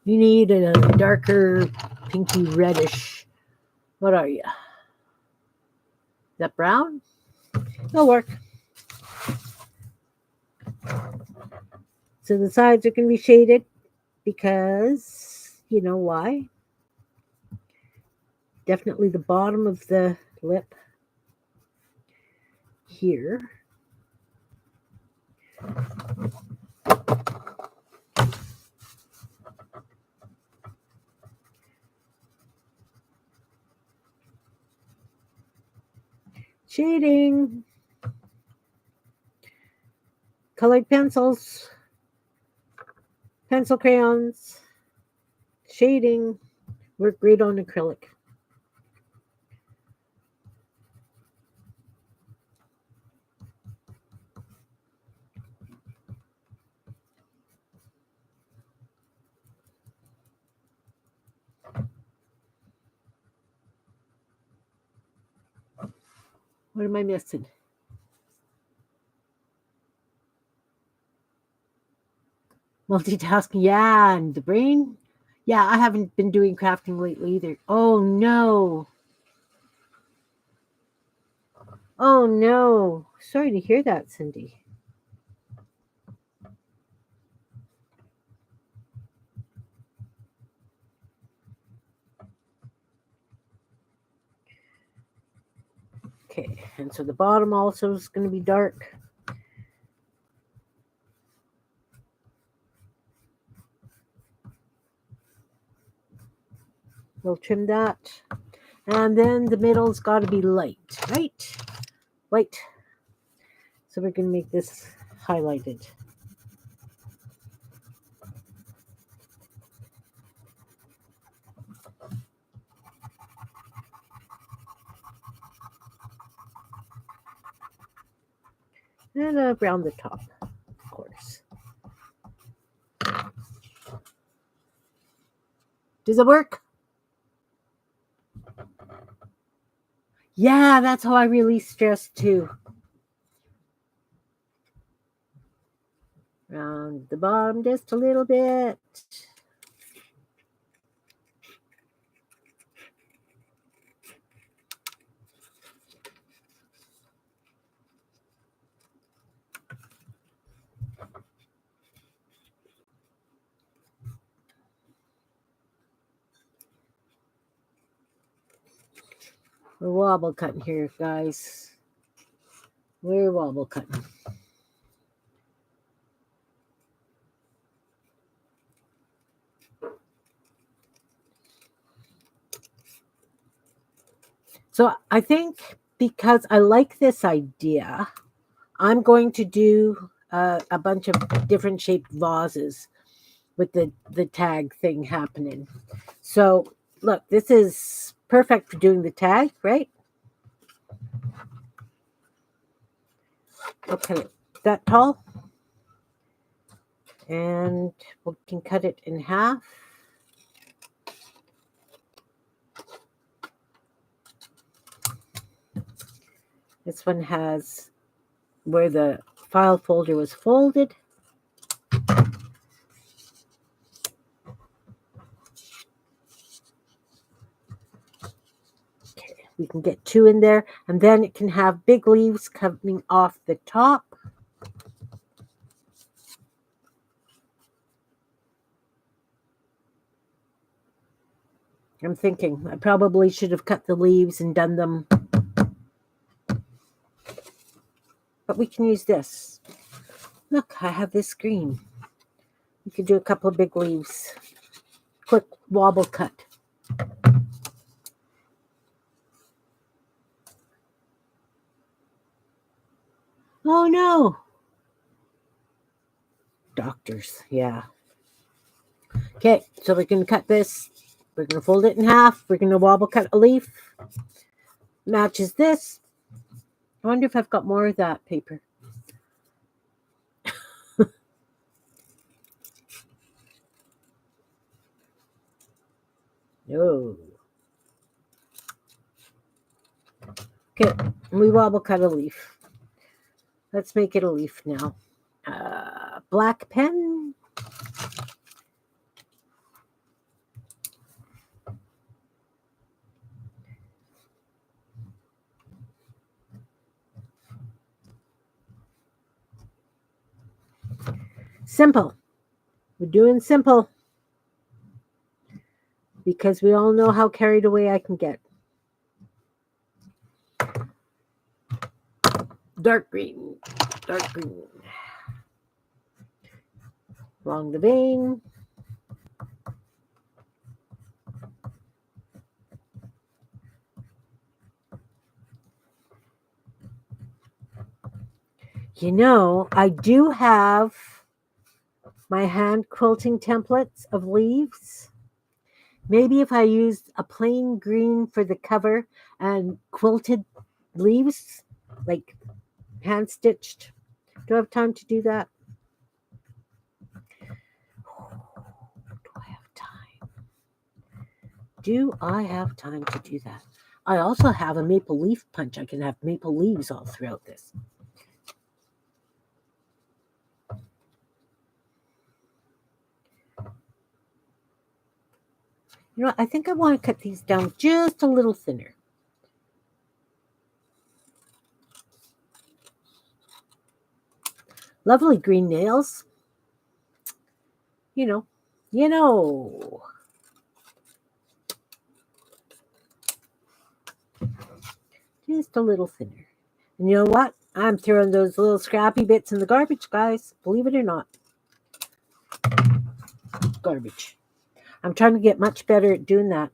You need a darker pinky reddish. What are you? Is that brown? It'll work. So the sides are going to be shaded because, you know why? Definitely the bottom of the lip here. Shading. Colored pencils. Pencil crayons. Shading. Work great on acrylic. What am I missing? Multitasking, yeah, and the brain. Yeah, I haven't been doing crafting lately either. Oh no. Oh no. Sorry to hear that, Cindy. Okay, and so the bottom also is going to be dark. We'll trim that. And then the middle's got to be light, right? White. So we're going to make this highlighted. And around the top, of course. Does it work? Yeah, that's how I release stress too. Around the bottom just a little bit. We're wobble cutting here, guys. We're wobble cutting. So I think because I like this idea, I'm going to do a bunch of different shaped vases with the tag thing happening. So look, this is perfect for doing the tag, right? I'll cut it that tall. And we can cut it in half. This one has where the file folder was folded. Okay, we can get two in there, and then it can have big leaves coming off the top. I'm thinking I probably should have cut the leaves and done them but we can use this. Look, I have this green. You could do a couple of big leaves. Quick wobble cut. Oh no. Doctors, yeah. Okay, so we're going to cut this. We're going to fold it in half. We're going to wobble cut a leaf. Matches this. I wonder if I've got more of that paper. No. Okay, we wobble cut a leaf. Let's make it a leaf now. Black pen. Simple. We're doing simple because we all know how carried away I can get. Dark green. Dark green. Along the vein. You know, I do have my hand quilting templates of leaves. Maybe if I used a plain green for the cover and quilted leaves, like hand stitched. Do I have time to do that? Do I have time? Do I have time to do that? I also have a maple leaf punch. I can have maple leaves all throughout this. You know, I think I want to cut these down just a little thinner. Lovely green nails. You know. Just a little thinner. And you know what? I'm throwing those little scrappy bits in the garbage, guys. Believe it or not. Garbage. I'm trying to get much better at doing that.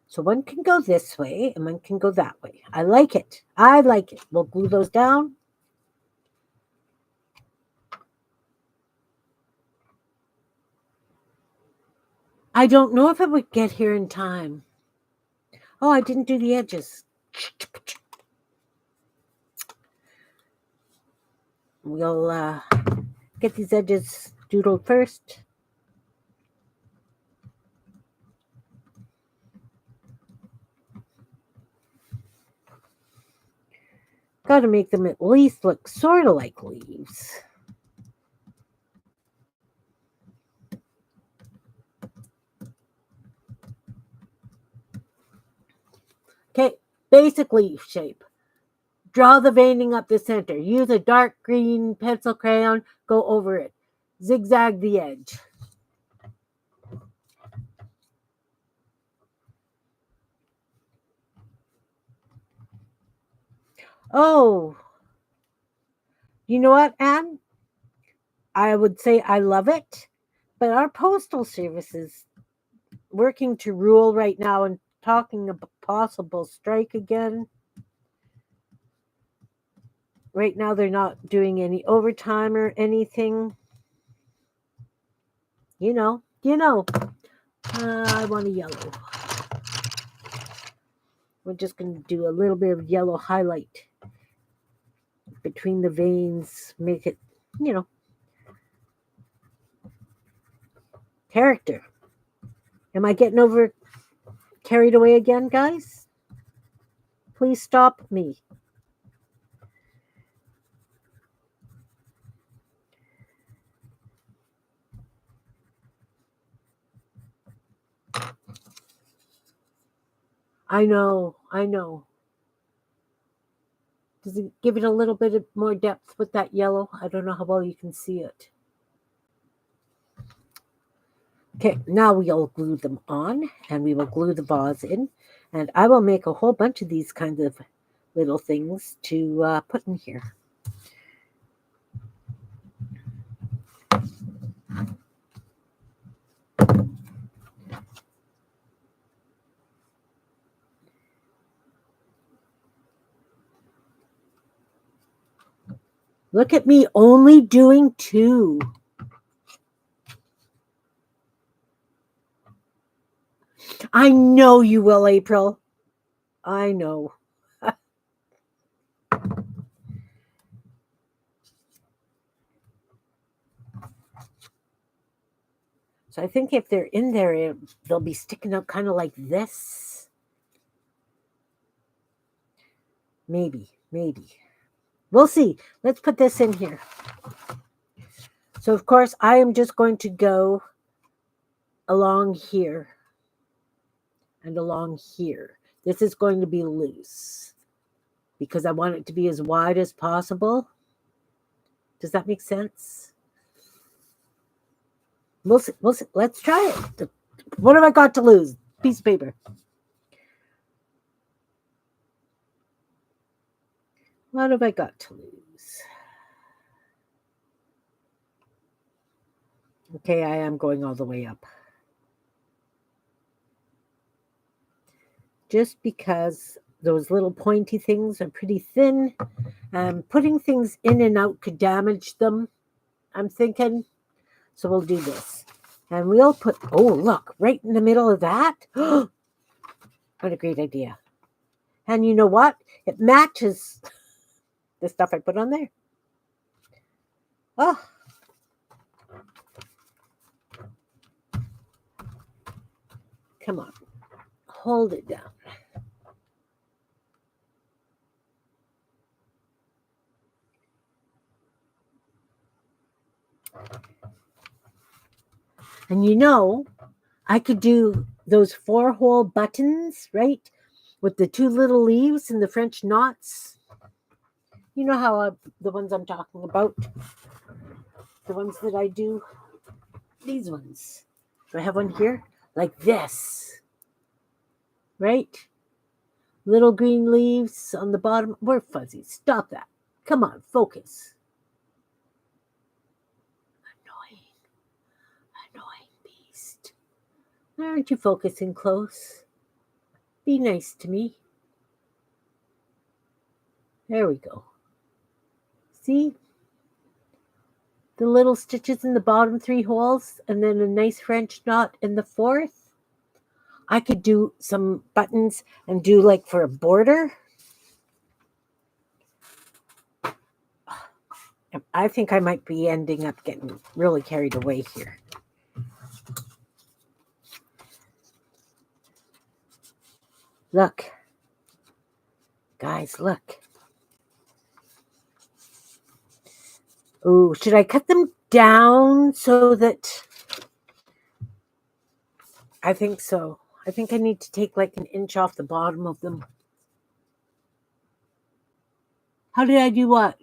So one can go this way and one can go that way. I like it. We'll glue those down. I don't know if it would get here in time. Oh, I didn't do the edges. We'll get these edges doodled first. Got to make them at least look sort of like leaves. Okay, basic leaf shape. Draw the veining up the center. Use a dark green pencil crayon. Go over it. Zigzag the edge. Oh, you know what, Anne? I would say I love it, but our postal service is working to rule right now and talking about possible strike again. Right now, they're not doing any overtime or anything. You know. I want a yellow. We're just going to do a little bit of yellow highlight between the veins. Make it, character. Am I getting carried away again, guys? Please stop me. I know. Does it give it a little bit more depth with that yellow? I don't know how well you can see it. Okay, now we'll glue them on, and we will glue the vase in, and I will make a whole bunch of these kinds of little things to put in here. Look at me only doing 2. I know you will, April. I know. So I think if they're in there, they'll be sticking out kind of like this. Maybe. We'll see. Let's put this in here. So, of course, I am just going to go along here and along here. This is going to be loose because I want it to be as wide as possible. Does that make sense? We'll see. Let's try it. What have I got to lose? Piece of paper. What have I got to lose? Okay, I am going all the way up. Just because those little pointy things are pretty thin. Putting things in and out could damage them, I'm thinking. So we'll do this. And we'll put, oh, look, right in the middle of that. What a great idea. And you know what? It matches the stuff I put on there. Oh. Come on. Hold it down. And you know, I could do those 4-hole buttons, right? With the 2 little leaves and the French knots. You know how the ones I'm talking about? The ones that I do? These ones. Do I have one here? Like this. Right? Little green leaves on the bottom. We're fuzzy. Stop that. Come on, focus. Annoying beast. Aren't you focusing close? Be nice to me. There we go. See? The little stitches in the bottom 3 holes and then a nice French knot in the 4th. I could do some buttons and do like for a border. I think I might be ending up getting really carried away here. Look. Guys, look. Oh, should I cut them down so that... I think so. I think I need to take like an inch off the bottom of them. How did I do what?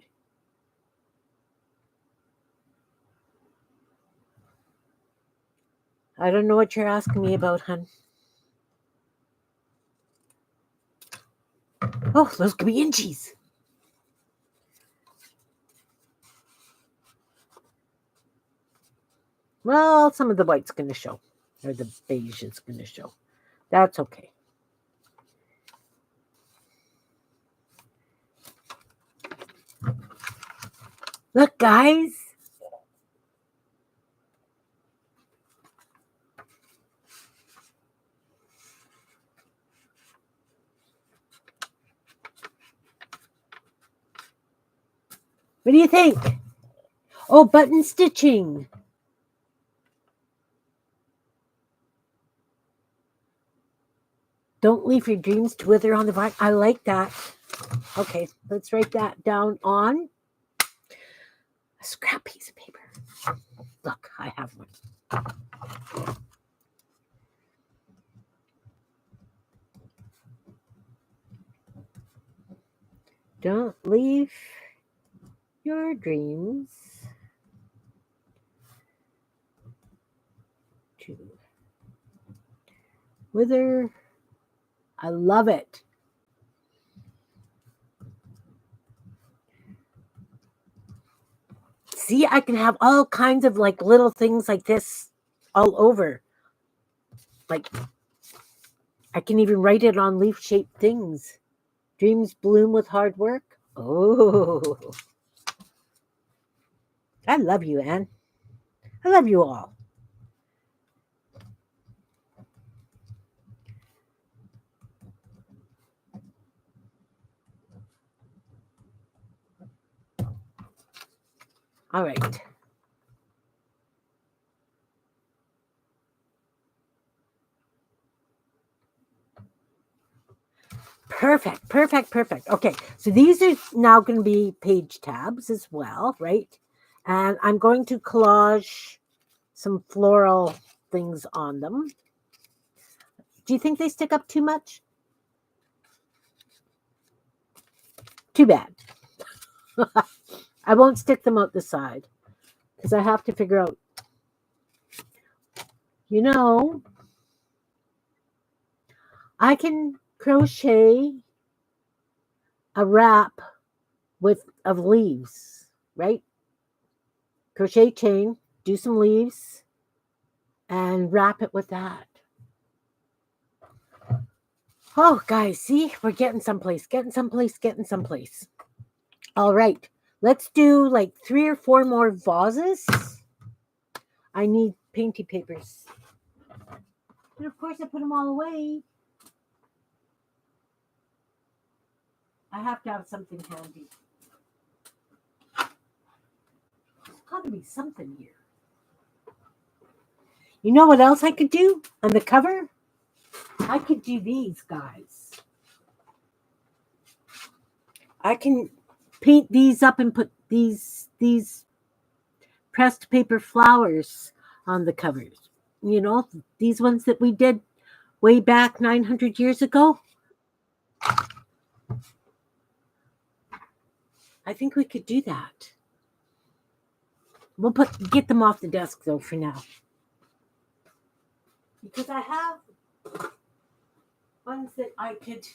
I don't know what you're asking me about, hun. Oh, those could be inchies. Well, some of the white's going to show. Or the beige is going to show. That's okay. Look, guys. What do you think? Oh, button stitching. Don't leave your dreams to wither on the vine. I like that. Okay, let's write that down on a scrap piece of paper. Look, I have one. Don't leave your dreams to wither. I love it. See, I can have all kinds of like little things like this all over. Like, I can even write it on leaf-shaped things. Dreams bloom with hard work. Oh, I love you, Anne. I love you all. All right. Perfect, perfect, perfect. Okay, so these are now going to be page tabs as well, right? And I'm going to collage some floral things on them. Do you think they stick up too much? Too bad. I won't stick them out the side because I have to figure out, you know, I can crochet a wrap of leaves, right? Crochet chain, do some leaves, and wrap it with that. Oh, guys, see, we're getting someplace, getting someplace, getting someplace. All right, let's do like 3 or 4 more vases. I need painty papers. And of course, I put them all away. I have to have something handy. There's got to be something here. You know what else I could do on the cover? I could do these, guys. I can paint these up and put these pressed paper flowers on the covers. You know, these ones that we did way back 900 years ago. I think we could do that. We'll get them off the desk though for now. Because I have ones that I could.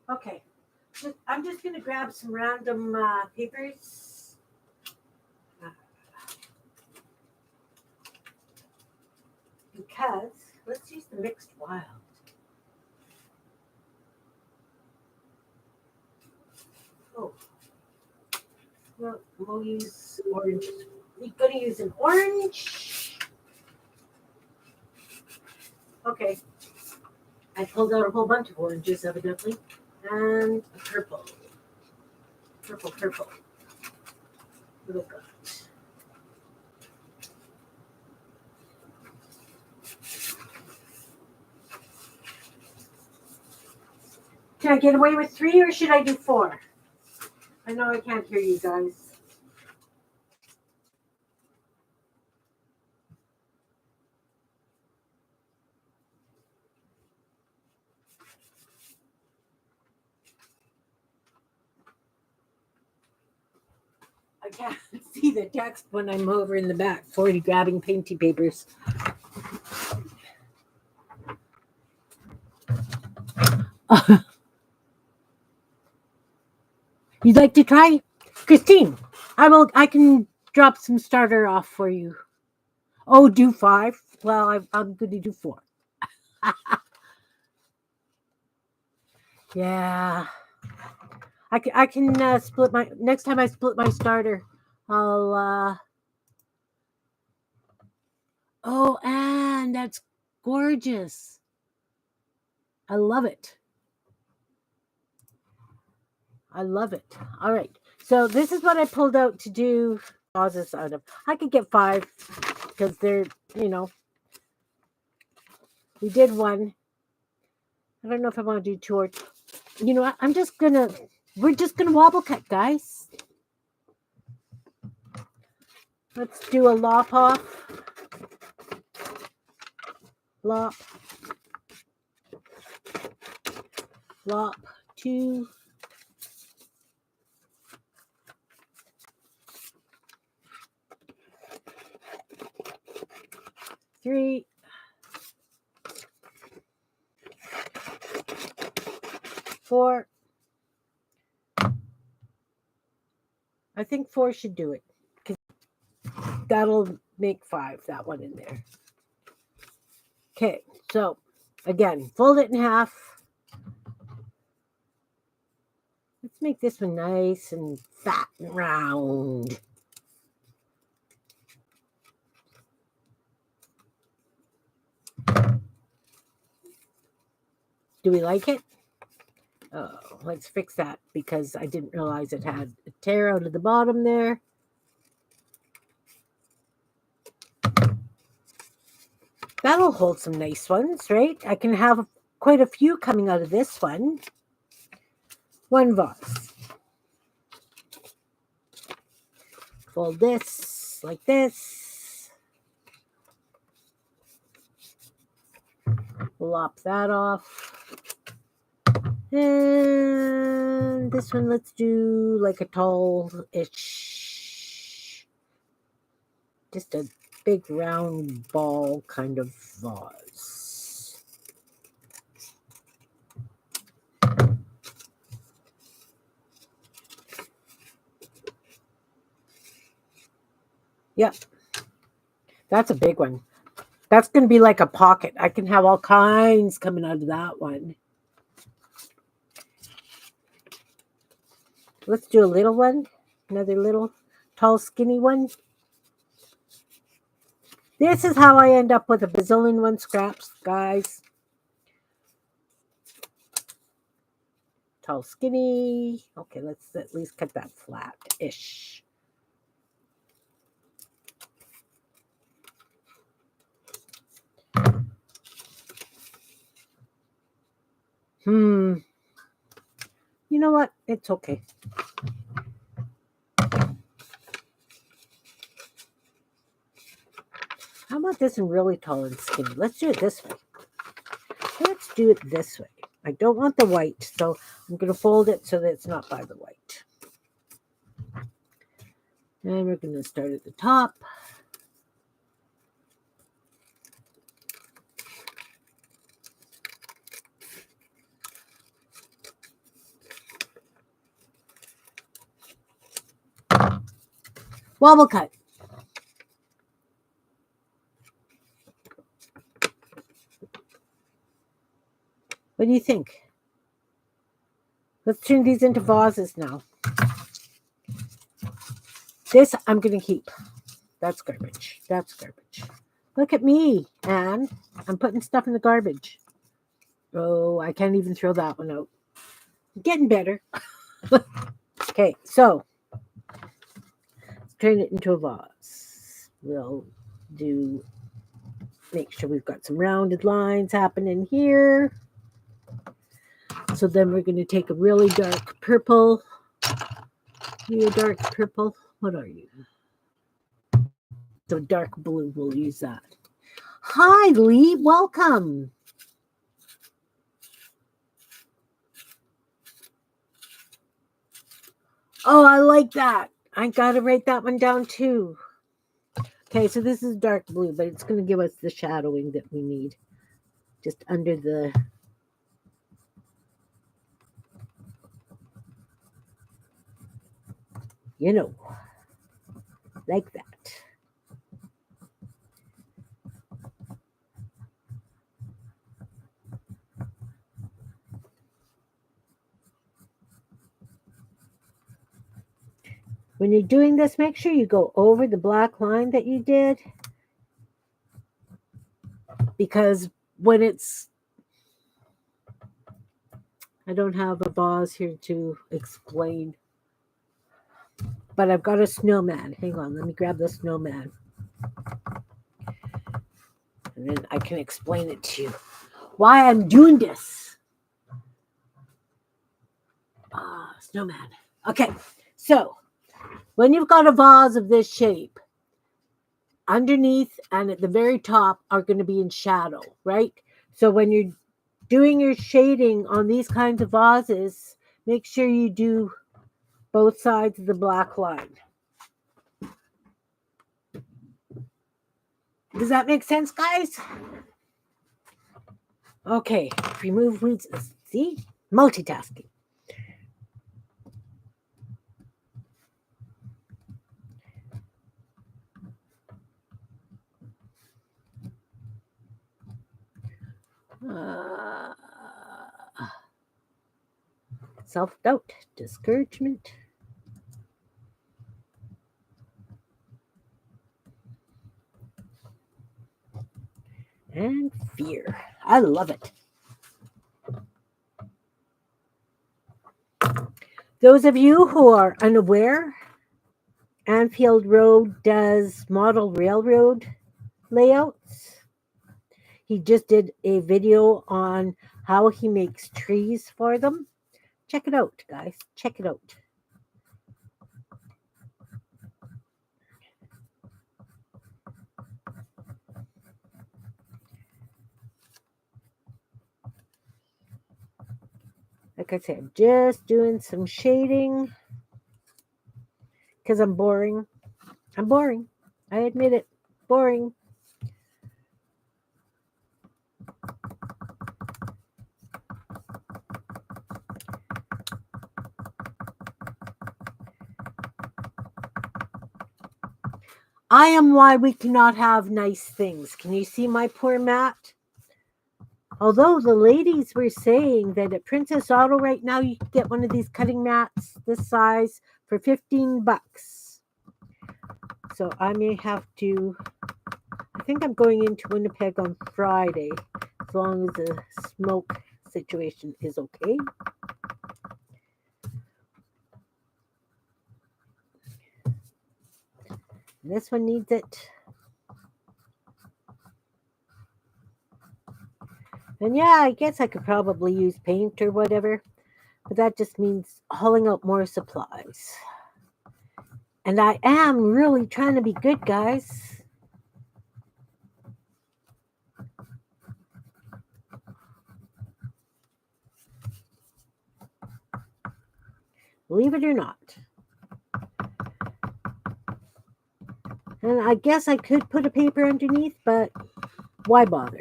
Okay. I'm just going to grab some random papers. Because let's use the mixed wild. Oh. Well, we'll use orange. We're going to use an orange. Okay. I pulled out a whole bunch of oranges, evidently. And a purple. Purple. Look at it. Can I get away with 3 or should I do 4? I know I can't hear you guys. I can't see the text when I'm over in the back, 40 grabbing painty papers. You'd like to try? Christine, I can drop some starter off for you. Oh, do 5? Well, I'm going to do 4. Yeah. I can split my, next time I split my starter, I'll, oh, and that's gorgeous. I love it. I love it. All right. So this is what I pulled out to do vases out of. I could get 5 because they're, you know, we did 1. I don't know if I want to do 2 or, you know what? We're just going to wobble cut, guys. Let's do a lop off. Lop. Lop. 2. 3. 4. I think 4 should do it. Because that'll make 5, that one in there. Okay, so again, fold it in half. Let's make this one nice and fat and round. Do we like it? Oh, let's fix that because I didn't realize it had a tear out of the bottom there. That'll hold some nice ones, right? I can have quite a few coming out of this one. One vase. Fold this like this. Lop that off. And this one, let's do like a tall-ish, just a big round ball kind of vase. Yep. That's a big one. That's going to be like a pocket. I can have all kinds coming out of that one. Let's do a little one. Another little tall, skinny one. This is how I end up with a bazillion one scraps, guys. Tall, skinny. Okay, let's at least cut that flat-ish. You know what? It's okay. How about this one really tall and skinny? Let's do it this way. Let's do it this way. I don't want the white, so I'm going to fold it so that it's not by the white. And we're going to start at the top. Wobble cut. What do you think? Let's turn these into vases now. This I'm going to keep. That's garbage. That's garbage. Look at me, Anne. I'm putting stuff in the garbage. Oh, I can't even throw that one out. I'm getting better. Okay, so let's turn it into a vase. We'll make sure we've got some rounded lines happening here. So then we're going to take a really dark purple. You a dark purple? What are you? So dark blue, we'll use that. Hi, Lee. Welcome. Oh, I like that. I got to write that one down too. Okay, so this is dark blue, but it's going to give us the shadowing that we need. Just under the... You know, like that. When you're doing this, make sure you go over the black line that you did. Because when it's... I don't have a vase here to explain. But I've got a snowman. Hang on, let me grab the snowman. And then I can explain it to you. Why I'm doing this. Snowman. Okay, so when you've got a vase of this shape, underneath and at the very top are going to be in shadow, right? So when you're doing your shading on these kinds of vases, make sure you do both sides of the black line. Does that make sense, guys? Okay, remove weeds. See? Multitasking. Uh, Self-doubt, discouragement, and fear. I love it. Those of you who are unaware, Anfield Road does model railroad layouts. He just did a video on how he makes trees for them. Check it out, guys. Check it out. Like I said, just doing some shading because I'm boring. I'm boring. I admit it. Boring. I am why we cannot have nice things. Can you see my poor mat? Although the ladies were saying that at Princess Auto right now you can get one of these cutting mats this size for $15. So I may have to, I think I'm going into Winnipeg on Friday, as long as the smoke situation is okay. This one needs it. And yeah, I guess I could probably use paint or whatever, but that just means hauling out more supplies. And I am really trying to be good, guys. Believe it or not. And I guess I could put a paper underneath, but why bother?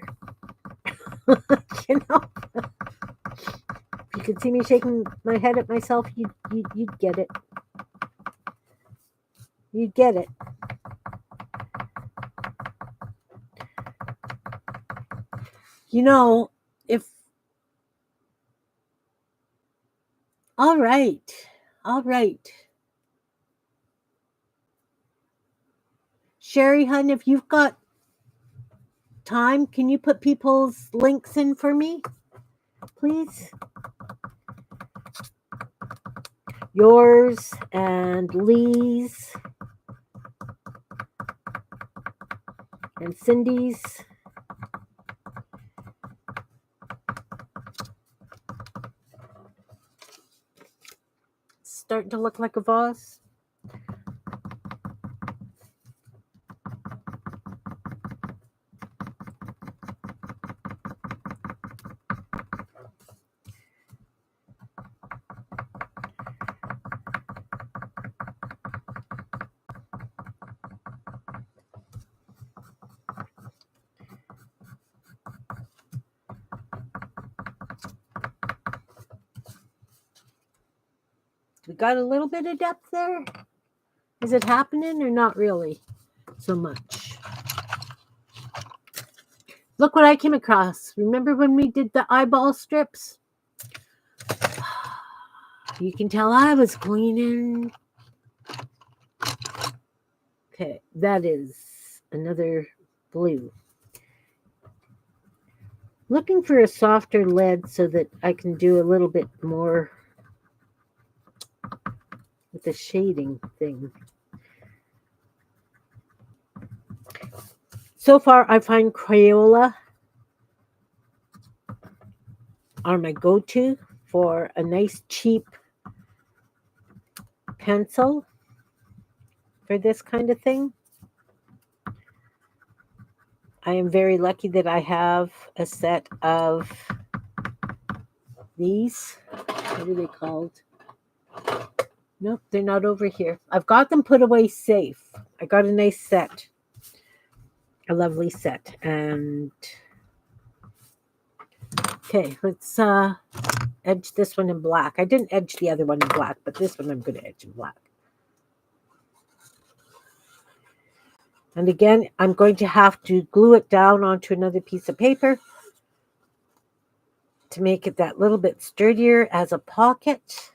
You know? If you could see me shaking my head at myself, you'd get it. You'd get it. You know, if... All right. All right. Sherry, hun, if you've got time, can you put people's links in for me, please? Yours and Lee's and Cindy's. Starting to look like a vase. We got a little bit of depth there. Is it happening or not really so much? Look what I came across. Remember when we did the eyeball strips? You can tell I was cleaning. Okay, that is another blue. Looking for a softer lead so that I can do a little bit more with the shading thing. So far, I find Crayola are my go-to for a nice cheap pencil for this kind of thing. I am very lucky that I have a set of these. What are they called? Nope, they're not over here. I've got them put away safe. I got a nice set. A lovely set. And okay, let's edge this one in black. I didn't edge the other one in black, but this one I'm going to edge in black. And again, I'm going to have to glue it down onto another piece of paper to make it that little bit sturdier as a pocket.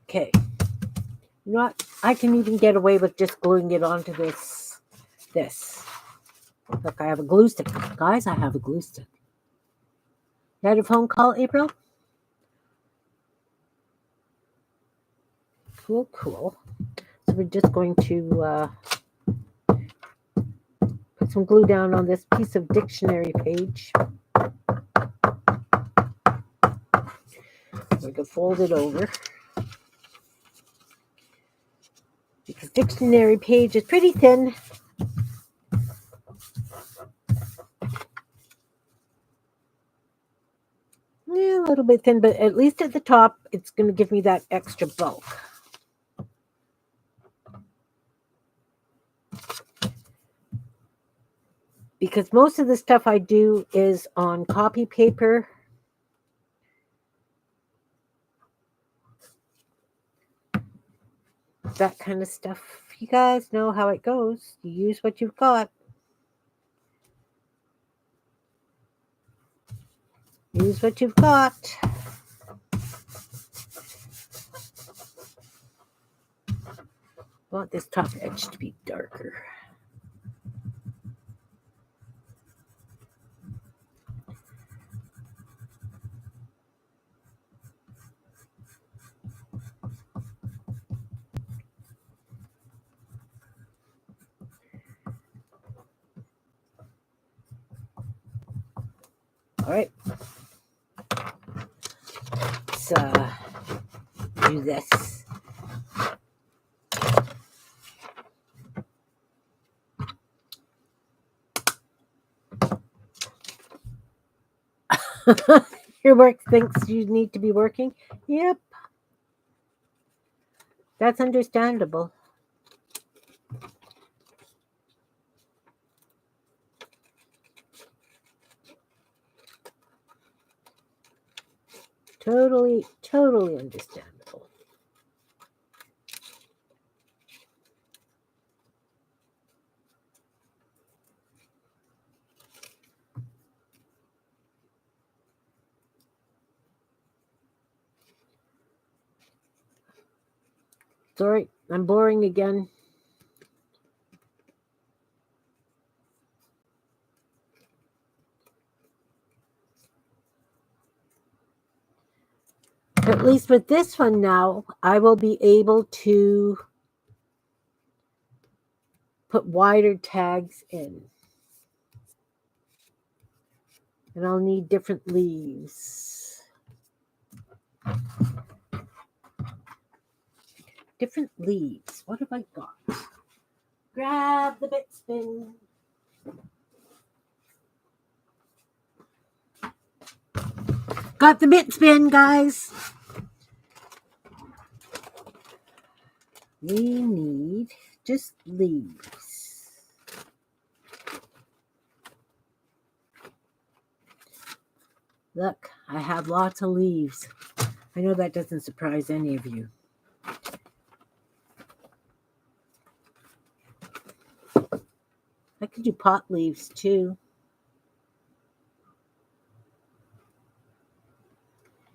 Okay. You know what? I can even get away with just gluing it onto this. Look, I have a glue stick. Guys, I have a glue stick. You had a phone call, April? Cool, cool. So we're just going to put some glue down on this piece of dictionary page. We can fold it over. Because dictionary page is pretty thin. Yeah, a little bit thin, but at least at the top, it's going to give me that extra bulk. Because most of the stuff I do is on copy paper. That kind of stuff. You guys know how it goes. You use what you've got. Use what you've got. I want this top edge to be darker. All right. Let's do this. Your work thinks you need to be working. Yep. That's understandable. Totally understandable. Sorry, I'm boring again. At least with this one now, I will be able to put wider tags in. And I'll need different leaves. Different leaves. What have I got? Grab the bit spin. Got the bit spin, guys. We need just leaves. Look, I have lots of leaves. I know that doesn't surprise any of you. I could do pot leaves too.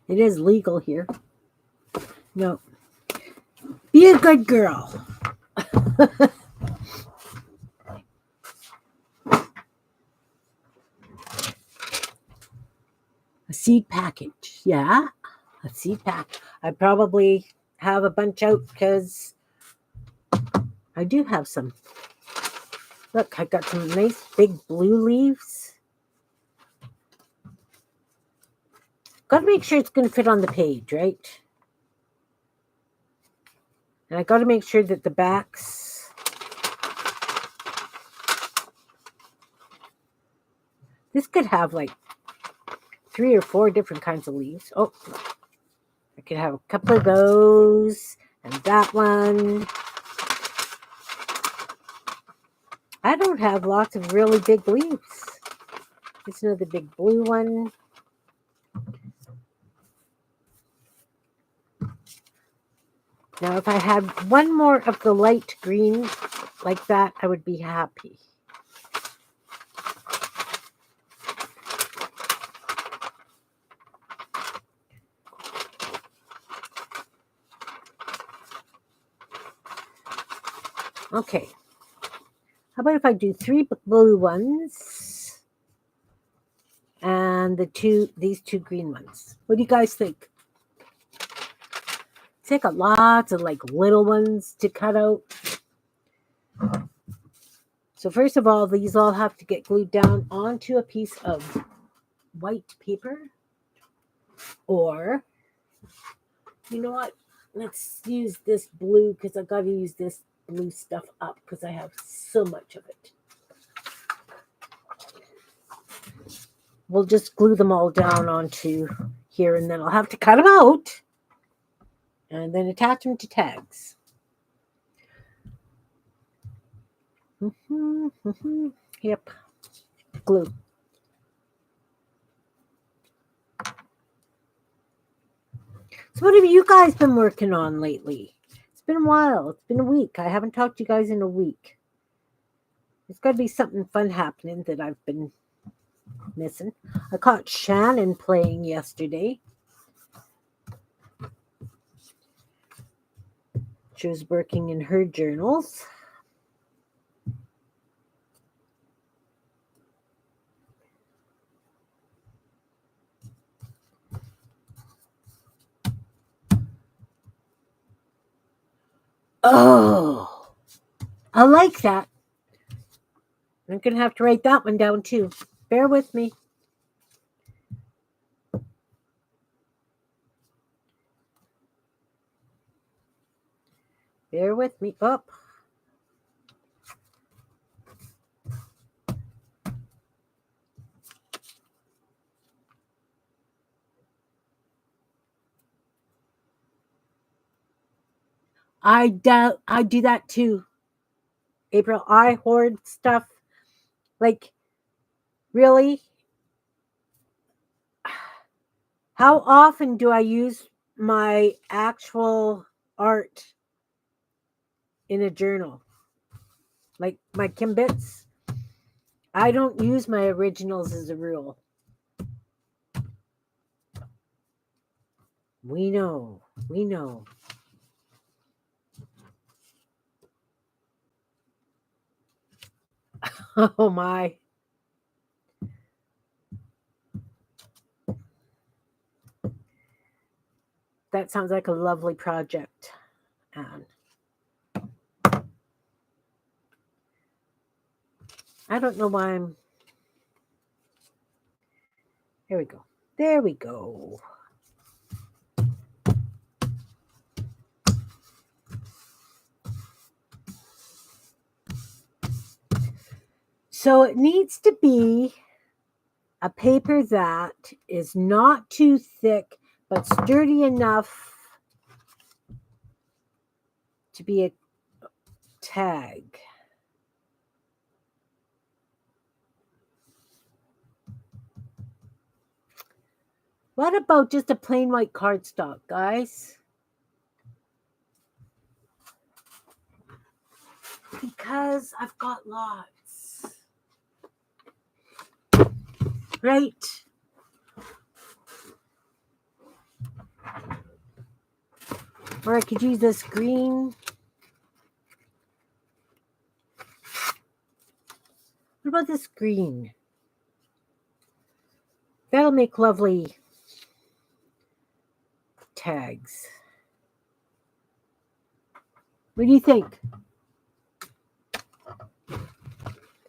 It is legal here. No. Be a good girl. A seed package. Yeah, a seed pack. I probably have a bunch out because I do have some. Look, I got some nice big blue leaves. Got to make sure it's going to fit on the page, right? And I got to make sure that the backs. This could have like 3 or 4 different kinds of leaves. Oh, I could have a couple of those and that one. I don't have lots of really big leaves. It's another big blue one. Now, if I had one more of the light green like that, I would be happy. Okay. How about if I do 3 blue ones and these 2 green ones? What do you guys think? I got lots of like little ones to cut out. So first of all, these all have to get glued down onto a piece of white paper. Or, you know what? Let's use this blue because I've got to use this blue stuff up because I have so much of it. We'll just glue them all down onto here and then I'll have to cut them out and then attach them to tags. Yep. Glue. So what have you guys been working on lately? It's been a while. It's been a week. I haven't talked to you guys in a week. There's got to be something fun happening that I've been missing. I caught Shannon playing yesterday. She was working in her journals. Oh, I like that. I'm going to have to write that one down too. Bear with me. Bear with me. Up. I do that too. April, I hoard stuff. Like, really? How often do I use my actual art in a journal? Like my Kimbits? I don't use my originals as a rule. We know. We know. Oh my. That sounds like a lovely project, Anne. I don't know why I'm... There we go. There we go. So it needs to be a paper that is not too thick, but sturdy enough to be a tag. What about just a plain white cardstock, guys? Because I've got lots. Right? Or I could use this green. What about this green? That'll make lovely tags. What do you think?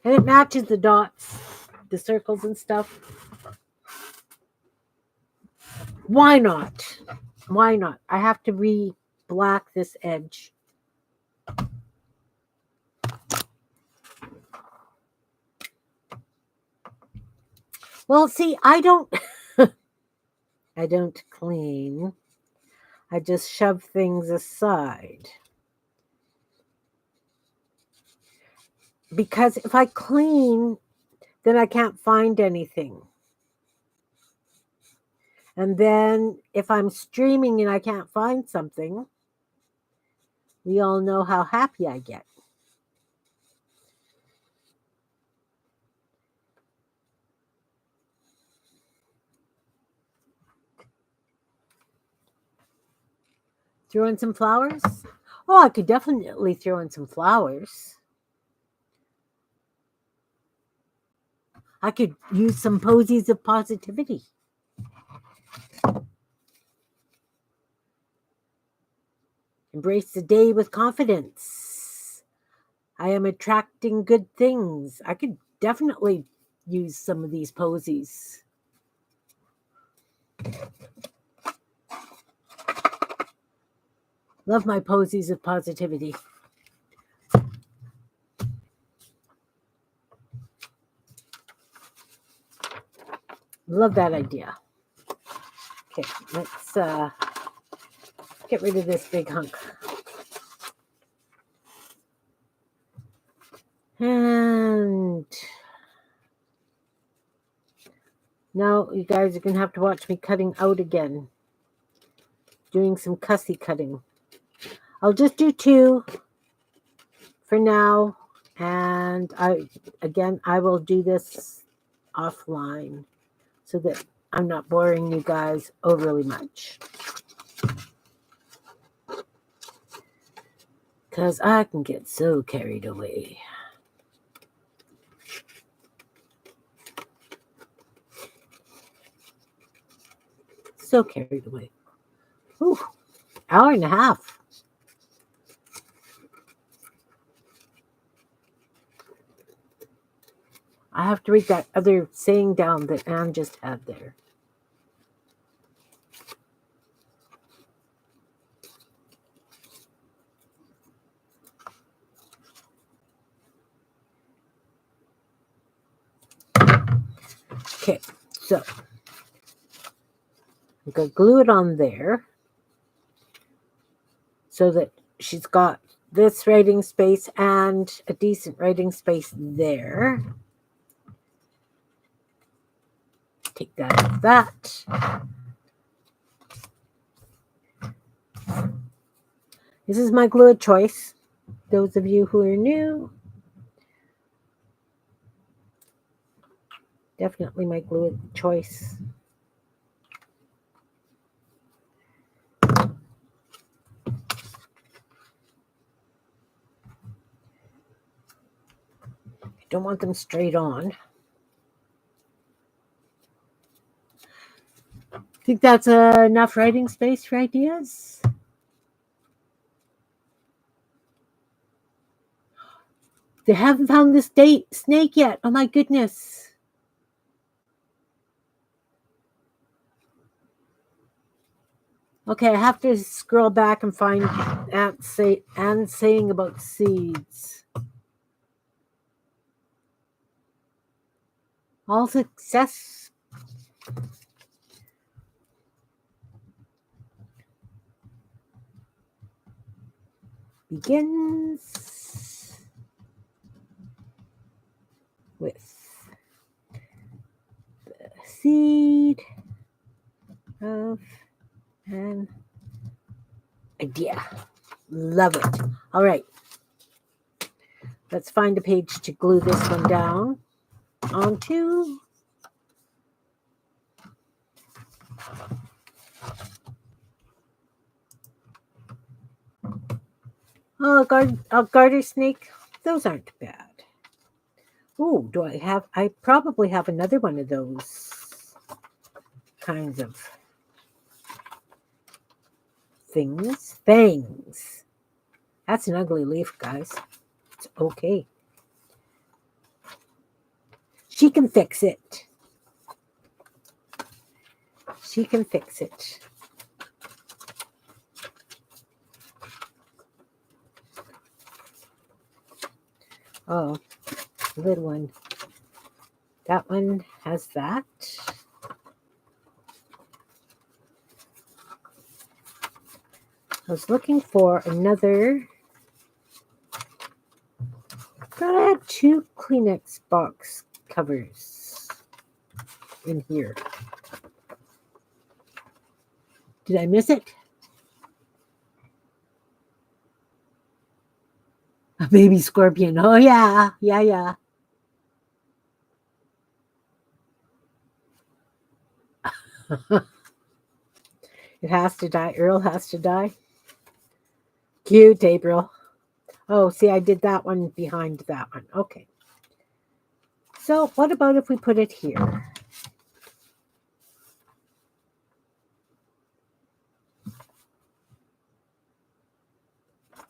And it matches the dots, the circles and stuff. Why not? Why not? I have to re-black this edge. Well, see, I don't clean. I just shove things aside. Because if I clean, then I can't find anything. And then if I'm streaming and I can't find something, We all know how happy I get. Throw in some flowers? Oh, I could definitely throw in some flowers. I could use some posies of positivity. Embrace the day with confidence. I am attracting good things. I could definitely use some of these posies. Love my posies of positivity. Love that idea. Okay, let's get rid of this big hunk. And now you guys are going to have to watch me cutting out again. Doing some cussy cutting. I'll just do 2 for now. And I will do this offline so that I'm not boring you guys overly much. Because I can get so carried away. So carried away. Ooh, hour and a half. I have to read that other saying down that Anne just had there. Okay, so I'm going to glue it on there so that she's got this writing space and a decent writing space there. Take that out of that. This is my glue of choice. Those of you who are new, definitely my glue of choice. I don't want them straight on. Think that's enough writing space for ideas? They haven't found this snake yet. Oh my goodness. Okay, I have to scroll back and find Anne saying about seeds. All success. Begins with the seed of an idea. Love it. All right. Let's find a page to glue this one down onto. Oh, a garter snake. Those aren't bad. Oh, I probably have another one of those kinds of things. Fangs. That's an ugly leaf, guys. It's okay. She can fix it. She can fix it. Oh, little one. That one has that. I was looking for another. Thought I had 2 Kleenex box covers in here. Did I miss it? A baby scorpion. Oh, yeah. Yeah, yeah. It has to die. Earl has to die. Cute, April. Oh, see, I did that one behind that one. Okay. So what about if we put it here?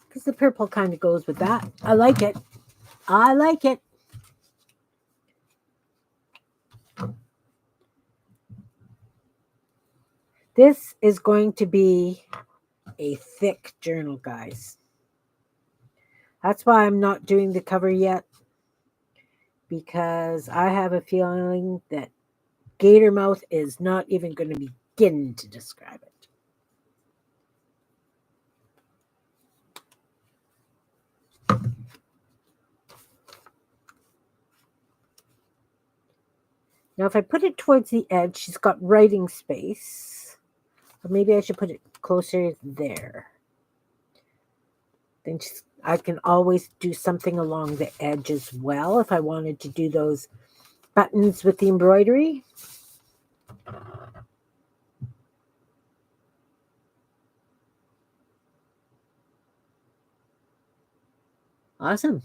Because the purple kind of goes with that. I like it. I like it. This is going to be a thick journal, guys. That's why I'm not doing the cover yet, because I have a feeling that gator mouth is not even going to begin to describe it. Now, if I put it towards the edge, she's got writing space. Or maybe I should put it closer there. Then I can always do something along the edge as well if I wanted to do those buttons with the embroidery. Awesome.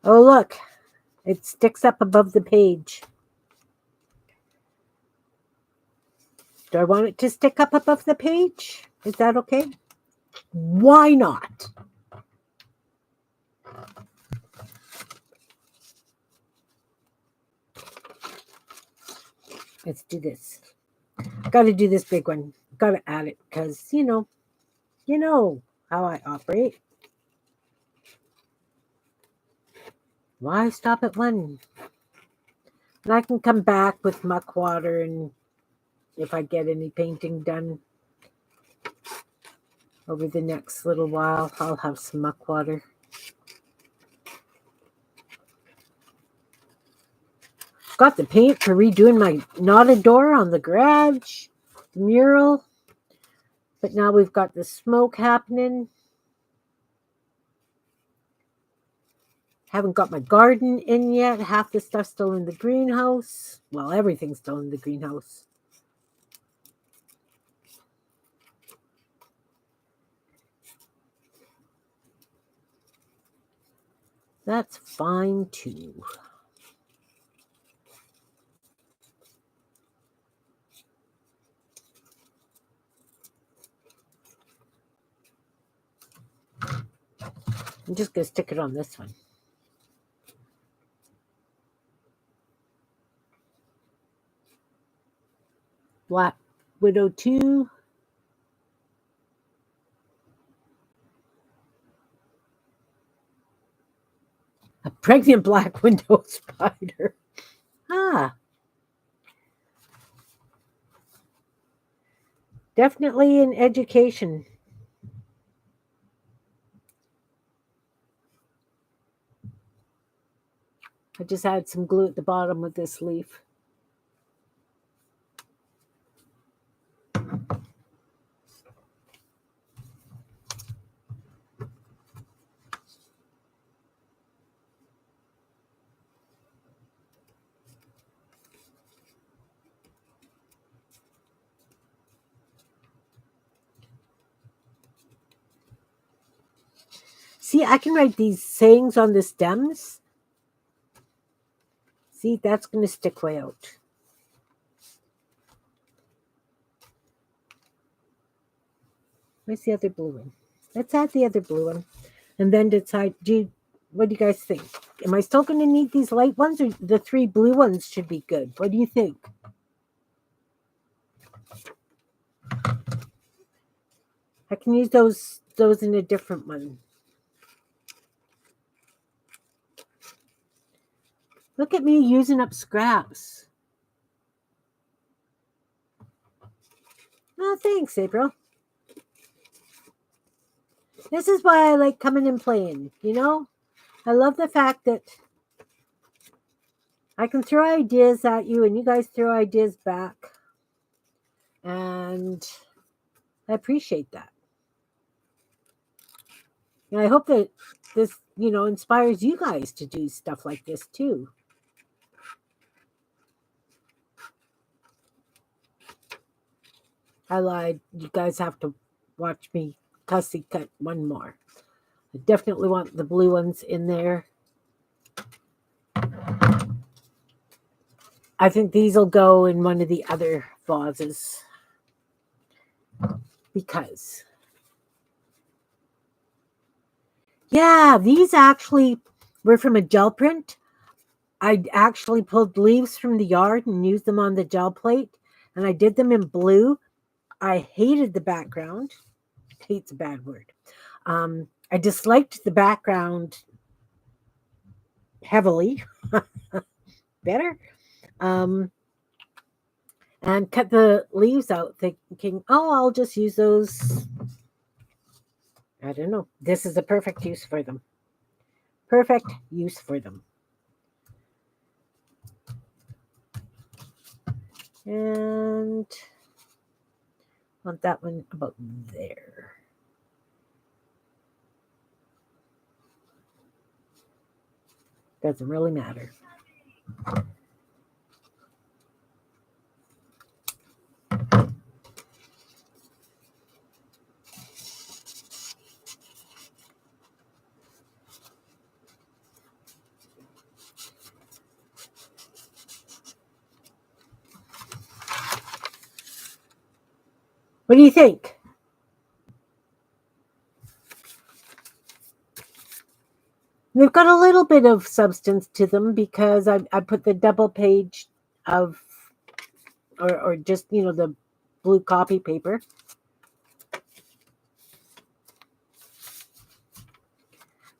Oh, look. It sticks up above the page. Do I want it to stick up above the page? Is that okay? Why not? Let's do this. Got to do this big one. Got to add it because, you know how I operate. Why stop at one? And I can come back with muck water, and if I get any painting done over the next little while, I'll have some muck water. Got the paint for redoing my knotted door on the garage, the mural. But now we've got the smoke happening. Haven't got my garden in yet. Half the stuff's still in the greenhouse. Well, everything's still in the greenhouse. That's fine too. I'm just going to stick it on this one. Black Widow 2. A pregnant black widow spider. Ah. Definitely in education. I just added some glue at the bottom of this leaf. See, I can write these sayings on the stems. See, that's going to stick way out. Where's the other blue one? Let's add the other blue one. And then decide, what do you guys think? Am I still going to need these light ones, or the 3 blue ones should be good? What do you think? I can use those in a different one. Look at me using up scraps. Oh, thanks, April. This is why I like coming and playing, you know? I love the fact that I can throw ideas at you and you guys throw ideas back. And I appreciate that. And I hope that this, inspires you guys to do stuff like this too. I lied. You guys have to watch me cussy cut one more. I definitely want the blue ones in there. I think these will go in one of the other vases because, yeah, these actually were from a gel print. I actually pulled leaves from the yard and used them on the gel plate, and I did them in blue. I hated the background. Hate's a bad word. I disliked the background heavily. Better. Um, and cut the leaves out thinking, oh, I'll just use those. I don't know. This is a perfect use for them. Perfect use for them. And want that one about there. Doesn't really matter. What do you think? They've got a little bit of substance to them because I put the double page of, or just, the blue copy paper.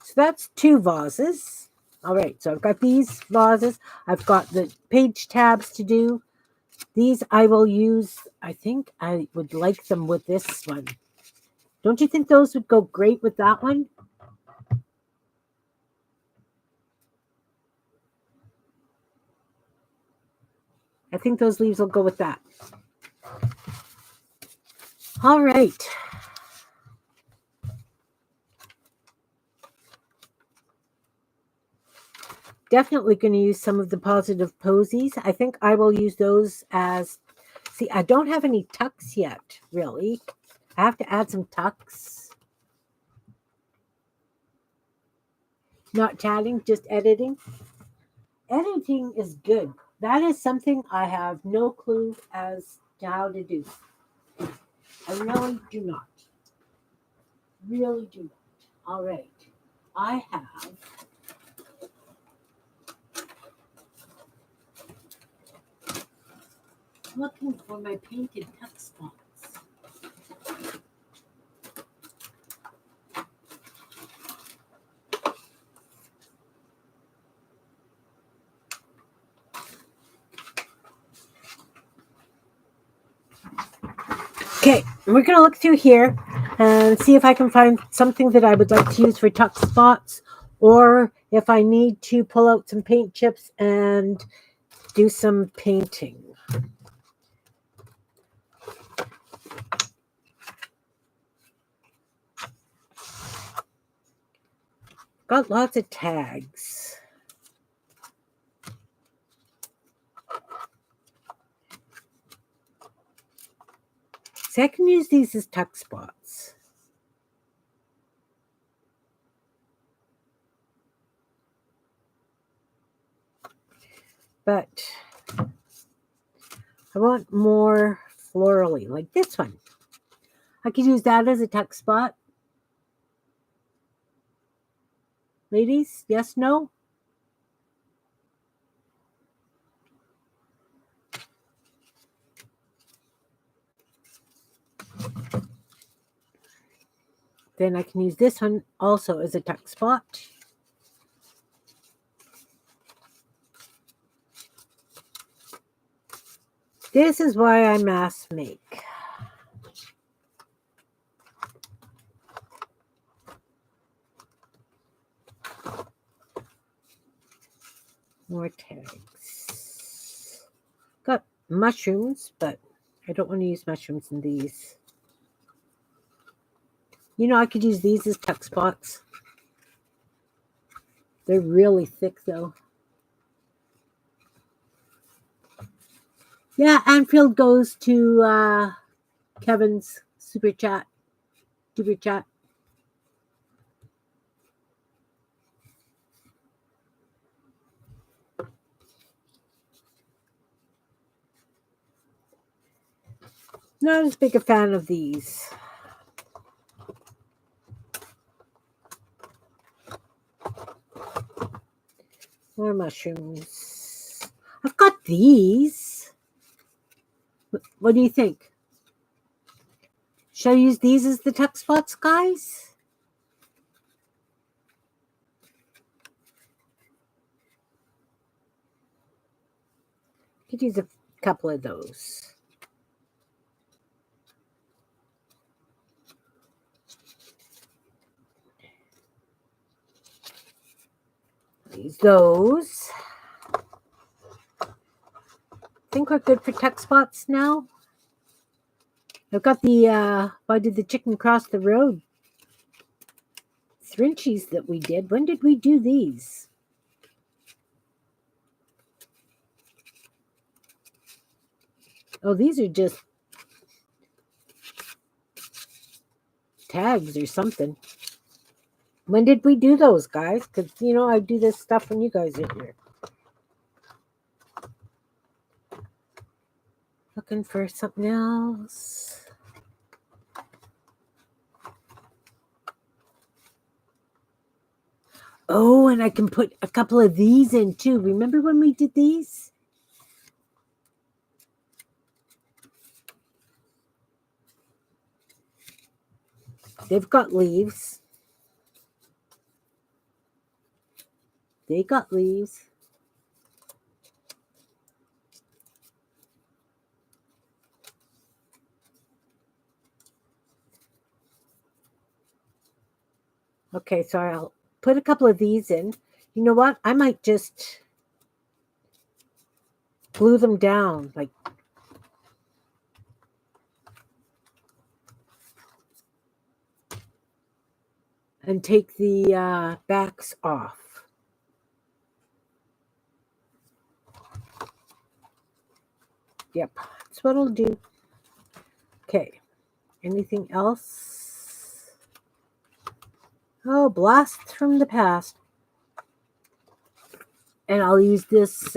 So that's 2 vases. All right, so I've got these vases. I've got the page tabs to do. These I will use, I think I would like them with this one. Don't you think those would go great with that one? I think those leaves will go with that. All right. Definitely going to use some of the positive posies. I think I will use those as, see, I don't have any tucks yet, really. I have to add some tucks. Not chatting, just editing. Editing is good. That is something I have no clue as to how to do. I really do not. Really do not. All right. I have looking for my painted tuck spots. Okay, we're going to look through here and see if I can find something that I would like to use for tuck spots, or if I need to pull out some paint chips and do some painting. Got lots of tags. So I can use these as tuck spots. But I want more florally, like this one. I could use that as a tuck spot. Ladies, yes, no? Then I can use this one also as a tuck spot. This is why I mass make. More tags. Got mushrooms, but I don't want to use mushrooms in these. You know, I could use these as tuck spots. They're really thick, though. Yeah, Anfield goes to Kevin's super chat. Super chat. Not as big a fan of these. More mushrooms. I've got these. What do you think? Shall I use these as the tuck spots, guys? Could use a couple of those. Use those. Think we're good for tuck spots now. I've got the why did the chicken cross the road? Thrinchies that we did. When did we do these? Oh, these are just tags or something. When did we do those, guys? Because, you know, I do this stuff when you guys are here. Looking for something else. Oh, and I can put a couple of these in too. Remember when we did these? They've got leaves. They got leaves. Okay, so I'll put a couple of these in. You know what? I might just glue them down, like and take the backs off. Yep, that's what I'll do. Okay, anything else? Oh, blasts from the past. And I'll use this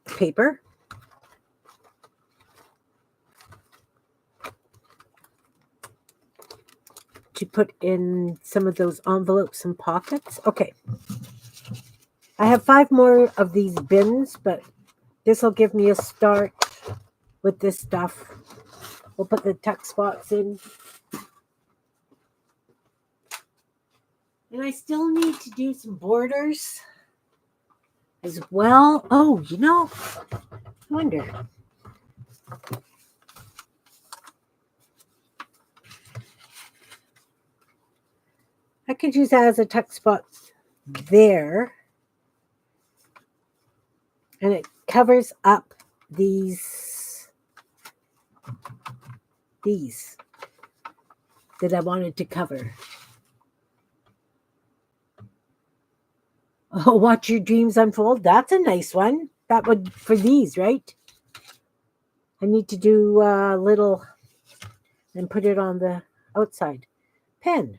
paper. To put in some of those envelopes and pockets. Okay. I have 5 more of these bins, but this will give me a start with this stuff. We'll put the tuck spots in. And I still need to do some borders as well. Oh, you know, I wonder. I could use that as a tuck spot there. And it covers up these that I wanted to cover. Oh, watch your dreams unfold. That's a nice one. That would for these, right? I need to do a little and put it on the outside. Pen.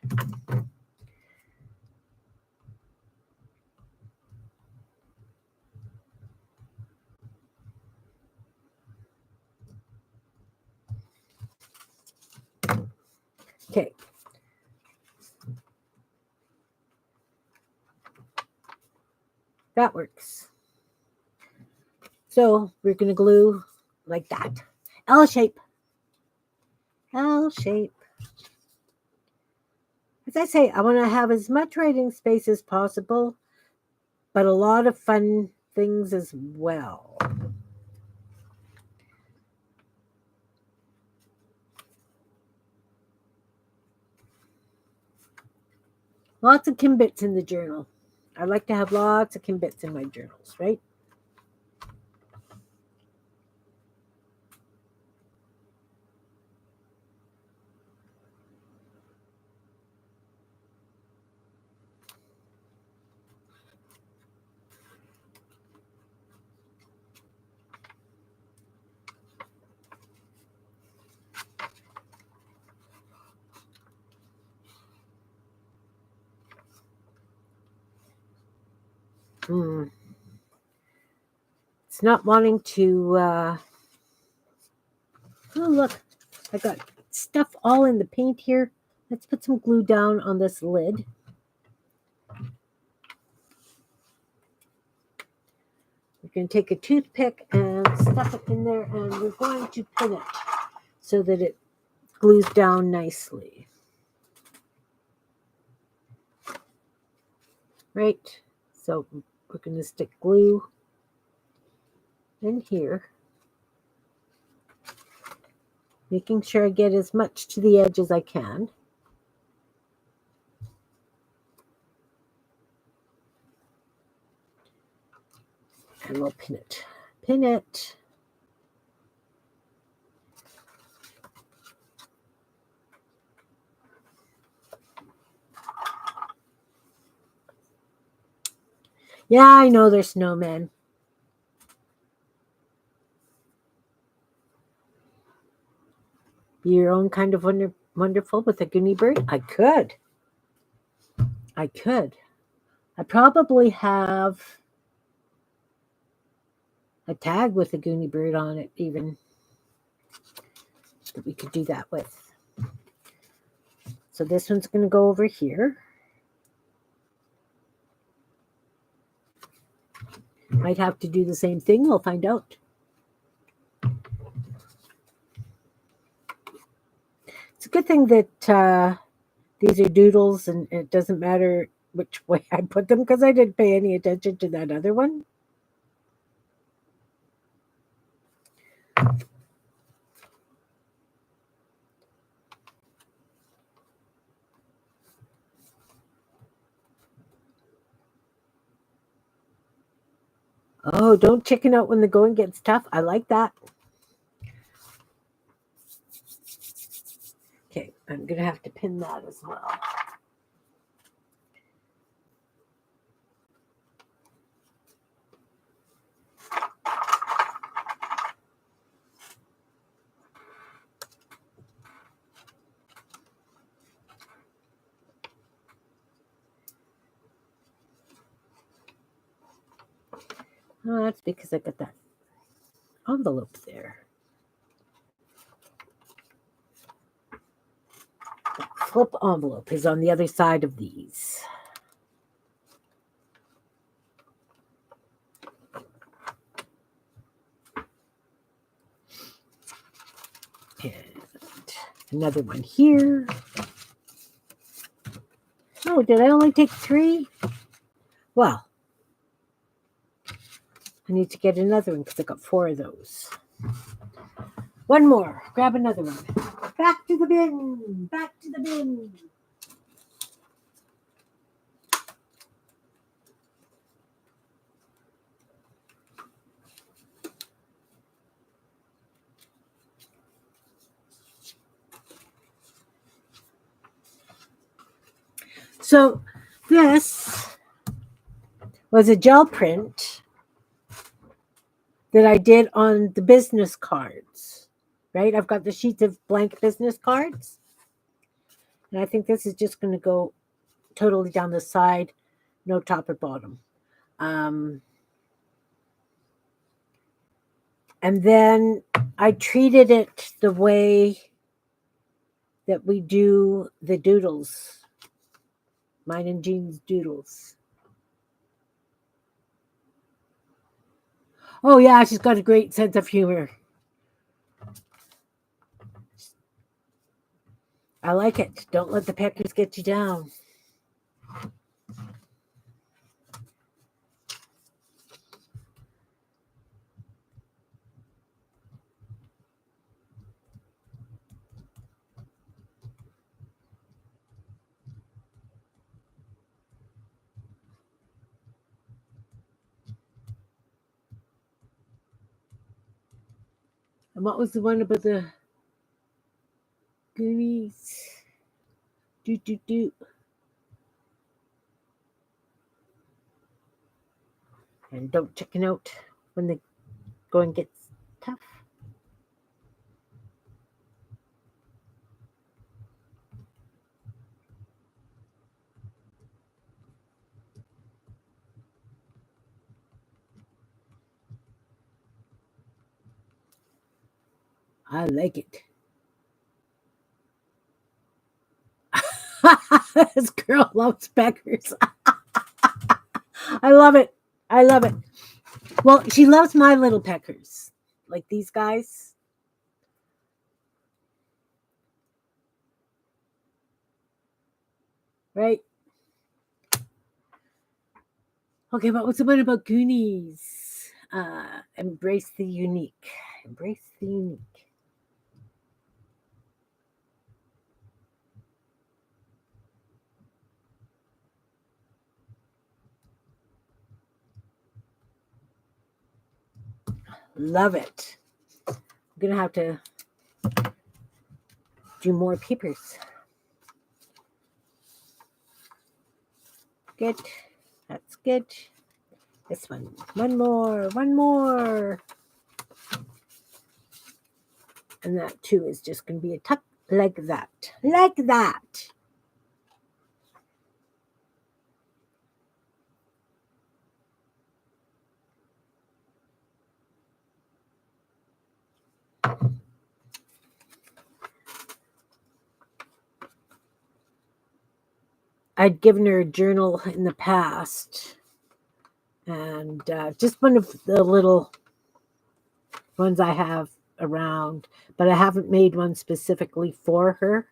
Okay. That works. So we're going to glue like that. L shape. L shape. As I say, I want to have as much writing space as possible, but a lot of fun things as well. Lots of Kimbits in the journal. I like to have lots of Kim bits in my journals, right? Hmm. It's not wanting to. Oh, look. I got stuff all in the paint here. Let's put some glue down on this lid. We're going to take a toothpick and stuff it in there, and we're going to pin it so that it glues down nicely. Right? So we're going to stick glue in here, making sure I get as much to the edge as I can. And we'll pin it. Pin it. Yeah, I know there's snowmen. Be your own kind of wonderful with a Goonie bird? I could. I could. I probably have a tag with a Goonie bird on it, even, that we could do that with. So this one's going to go over here. Might have to do the same thing. We'll find out. It's a good thing that these are doodles and it doesn't matter which way I put them because I didn't pay any attention to that other one. Oh, don't chicken out when the going gets tough. I like that. Okay, I'm going to have to pin that as well. Oh, that's because I got that envelope there. That flip envelope is on the other side of these. And another one here. Oh, did I only take 3? Well, I need to get another one because I got 4 of those. One more. Grab another one. Back to the bin. Back to the bin. So this was a gel print that I did on the business cards, right? I've got the sheets of blank business cards. And I think this is just going to go totally down the side, no top or bottom. And then I treated it the way that we do the doodles, mine and Jean's doodles. Oh, yeah, she's got a great sense of humor. I like it. Don't let the peckers get you down. And what was the one about the Goonies? Do. And don't chicken out when the going gets tough. I like it. This girl loves peckers. I love it. I love it. Well, she loves my little peckers, like these guys. Right? Okay, but what's the one about Goonies? Embrace the unique. Embrace the unique. Love it. I'm gonna have to do more papers. Good. That's good. This one. One more. One more. And that too is just going to be a tuck like that. Like that. I'd given her a journal in the past, and just one of the little ones I have around, but I haven't made one specifically for her.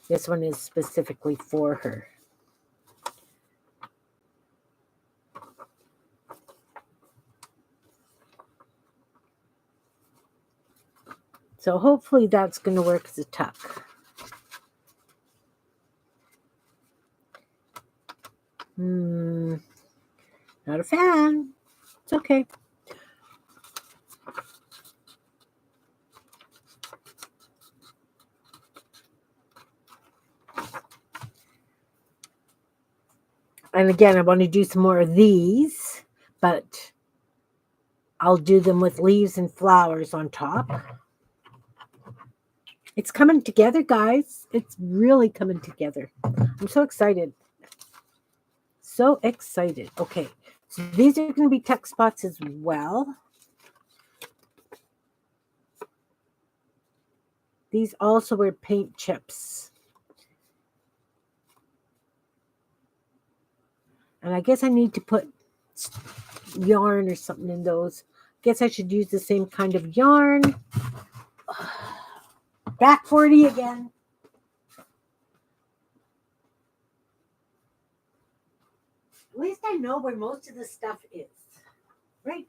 This one is specifically for her. So hopefully that's going to work as a tuck. Not a fan. It's okay. And again, I want to do some more of these, but I'll do them with leaves and flowers on top. It's coming together, guys. It's really coming together. I'm so excited. So excited. Okay, so these are going to be tuck spots as well. These also were paint chips. And I guess I need to put yarn or something in those. Guess I should use the same kind of yarn. Back 40 again. At least I know where most of the stuff is. Right.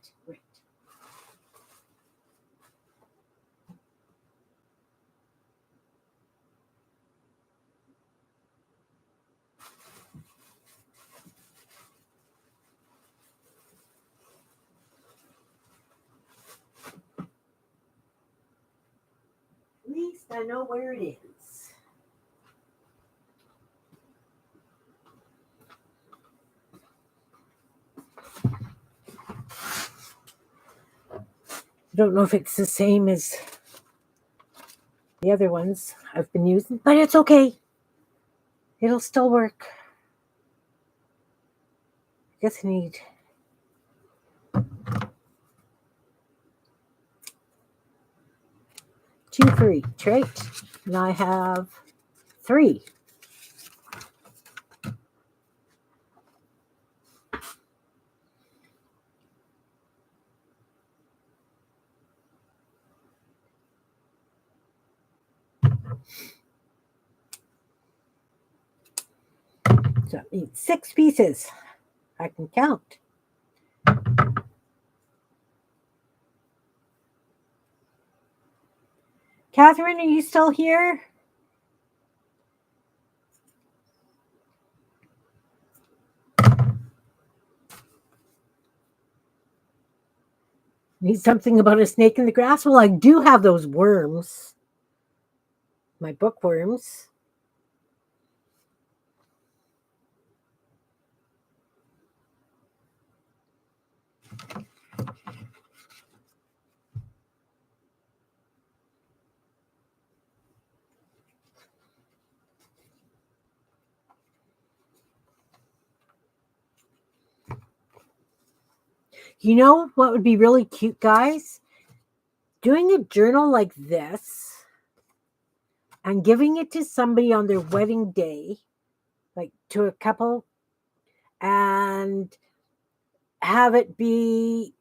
At least I know where it is. I don't know if it's the same as the other ones I've been using, but it's okay. It'll still work. I guess I need 2 for each, right? And I have 3. So I need 6 pieces. I can count. Catherine, are you still here? Need something about a snake in the grass? Well, I do have those worms. My bookworms. You know what would be really cute, guys? Doing a journal like this and giving it to somebody on their wedding day, like to a couple, and have it be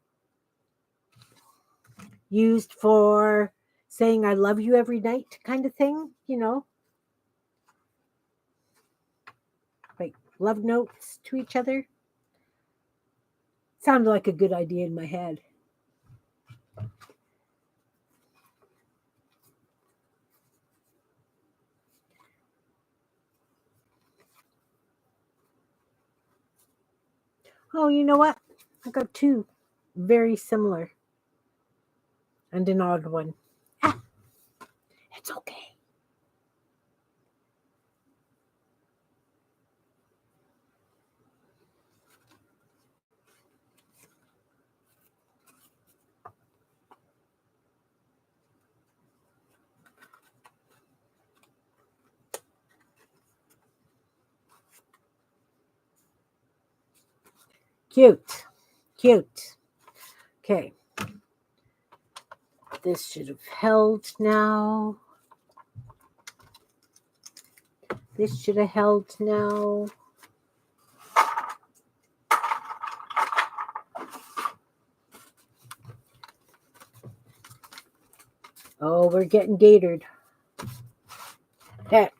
used for saying I love you every night kind of thing, like love notes to each other. Sounded like a good idea in my head. Oh, you know what? I got two very similar and an odd one. Ah, it's okay. Cute. Cute. Okay. This should have held now. This should have held now. Oh, we're getting gatered. Hey.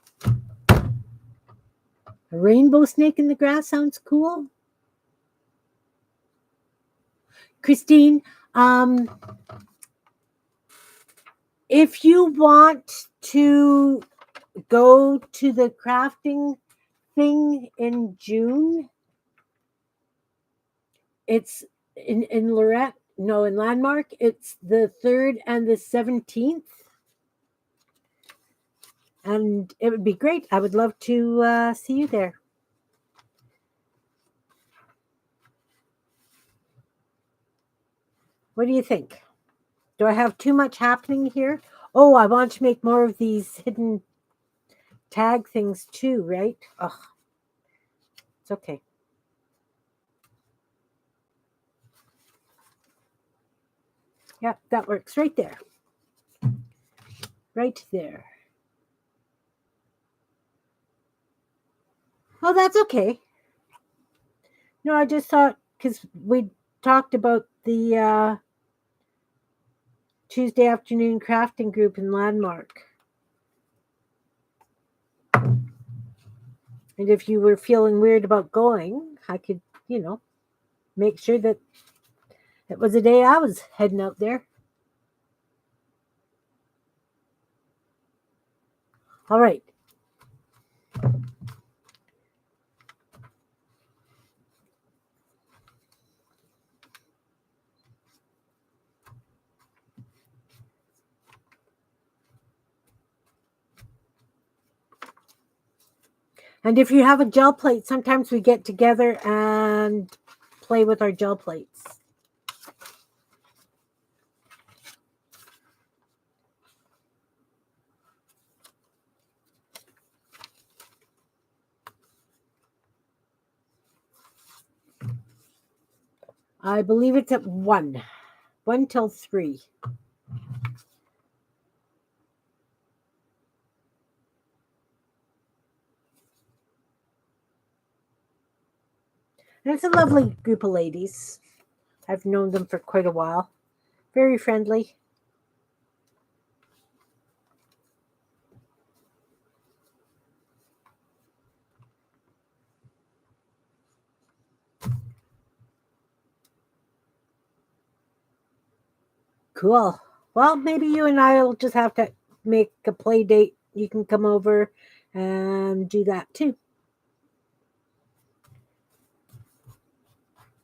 A rainbow snake in the grass sounds cool. Christine, if you want to go to the crafting thing in June, it's in Lorette, no, in Landmark, it's the 3rd and the 17th. And it would be great. I would love to see you there. What do you think? Do I have too much happening here? Oh, I want to make more of these hidden tag things too, right? Ugh. It's okay. Yep, that works right there. Right there. Oh, that's okay. No, I just thought because we talked about the Tuesday afternoon crafting group in Landmark. And if you were feeling weird about going, I could, make sure that it was a day I was heading out there. All right. And if you have a gel plate, sometimes we get together and play with our gel plates. I believe it's at 1 till 3. And it's a lovely group of ladies. I've known them for quite a while. Very friendly. Cool. Well, maybe you and I will just have to make a play date. You can come over and do that too.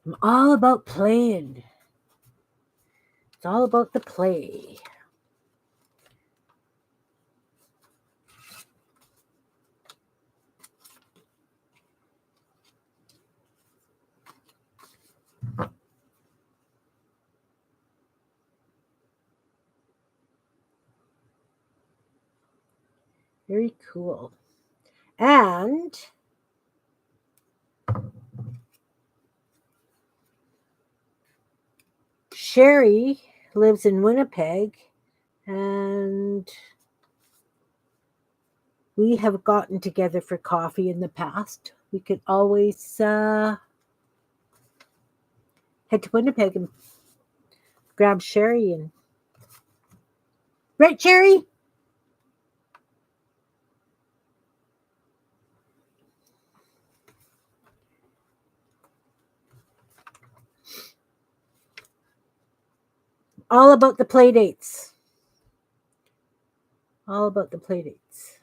I'm all about playing. It's all about the play. Very cool. And Sherry lives in Winnipeg, and we have gotten together for coffee in the past. We could always head to Winnipeg and grab Sherry and right, Sherry? All about the play dates. All about the play dates.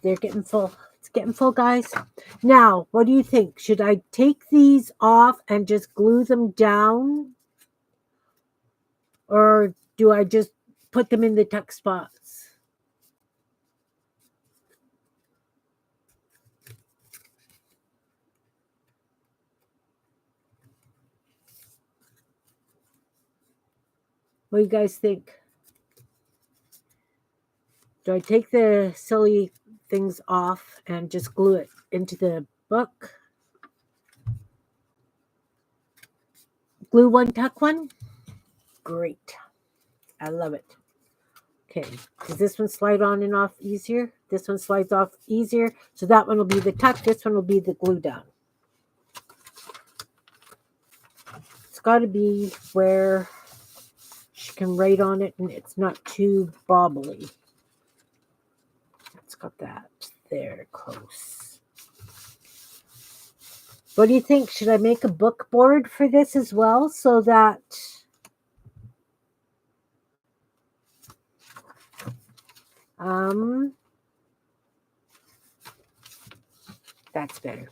They're getting full. It's getting full, guys. Now, what do you think? Should I take these off and just glue them down? Or do I just put them in the tuck spots? What do you guys think? Do I take the silly things off and just glue it into the book? Glue one, tuck one? Great. I love it. Okay. Does this one slide on and off easier? This one slides off easier. So that one will be the tuck. This one will be the glue down. It's got to be where she can write on it and it's not too bobbly. It's got that there close. What do you think? Should I make a book board for this as well so that that's better.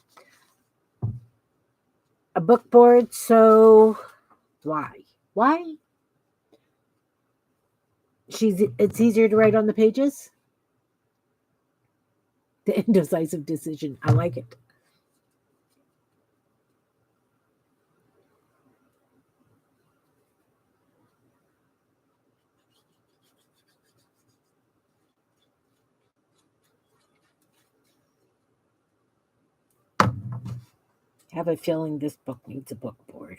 A book board, so why? It's easier to write on the pages? The indecisive decision. I like it. I have a feeling this book needs a book board.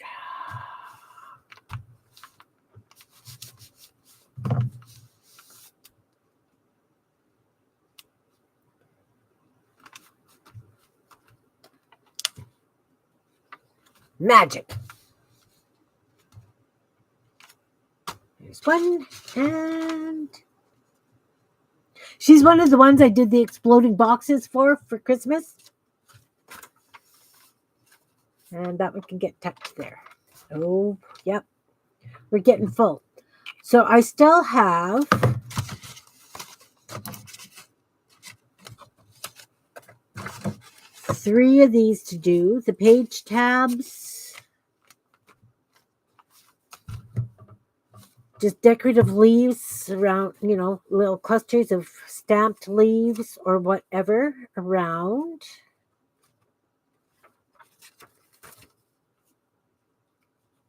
Magic. There's one, and she's one of the ones I did the exploding boxes for Christmas. And that one can get tucked there. Oh, yep. We're getting full. So I still have three of these to do. The page tabs. Just decorative leaves around, little clusters of stamped leaves or whatever around.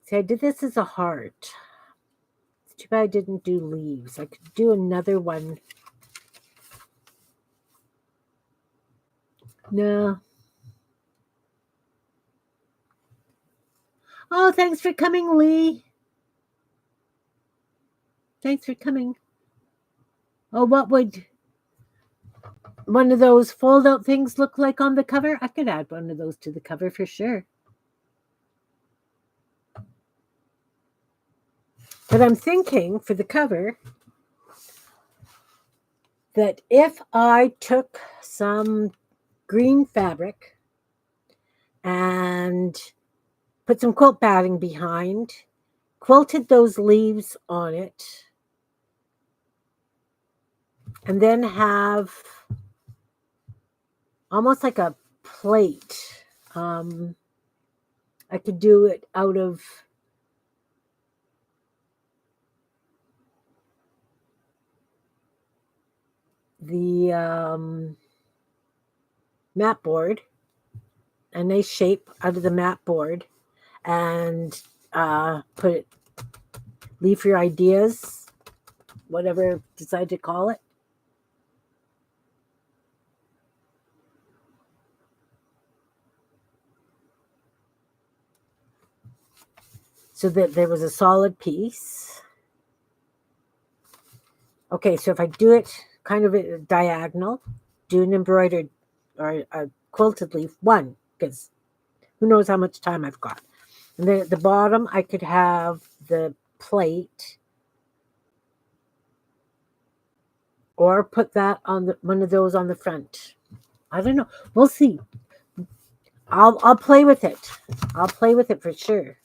See, I did this as a heart. It's too bad I didn't do leaves. I could do another one. No. Oh, thanks for coming, Lee. Thanks for coming. Oh, what would one of those fold-out things look like on the cover? I could add one of those to the cover for sure. But I'm thinking for the cover that if I took some green fabric and put some quilt batting behind, quilted those leaves on it, and then have almost like a plate. I could do it out of the mat board, a nice shape out of the mat board, and put it, leave your ideas, whatever decide to call it. So that there was a solid piece. Okay, so if I do it kind of a diagonal, do an embroidered or a quilted leaf, one, because who knows how much time I've got. And then at the bottom, I could have the plate, or put that on one of those on the front. I don't know. We'll see. I'll play with it. I'll play with it for sure.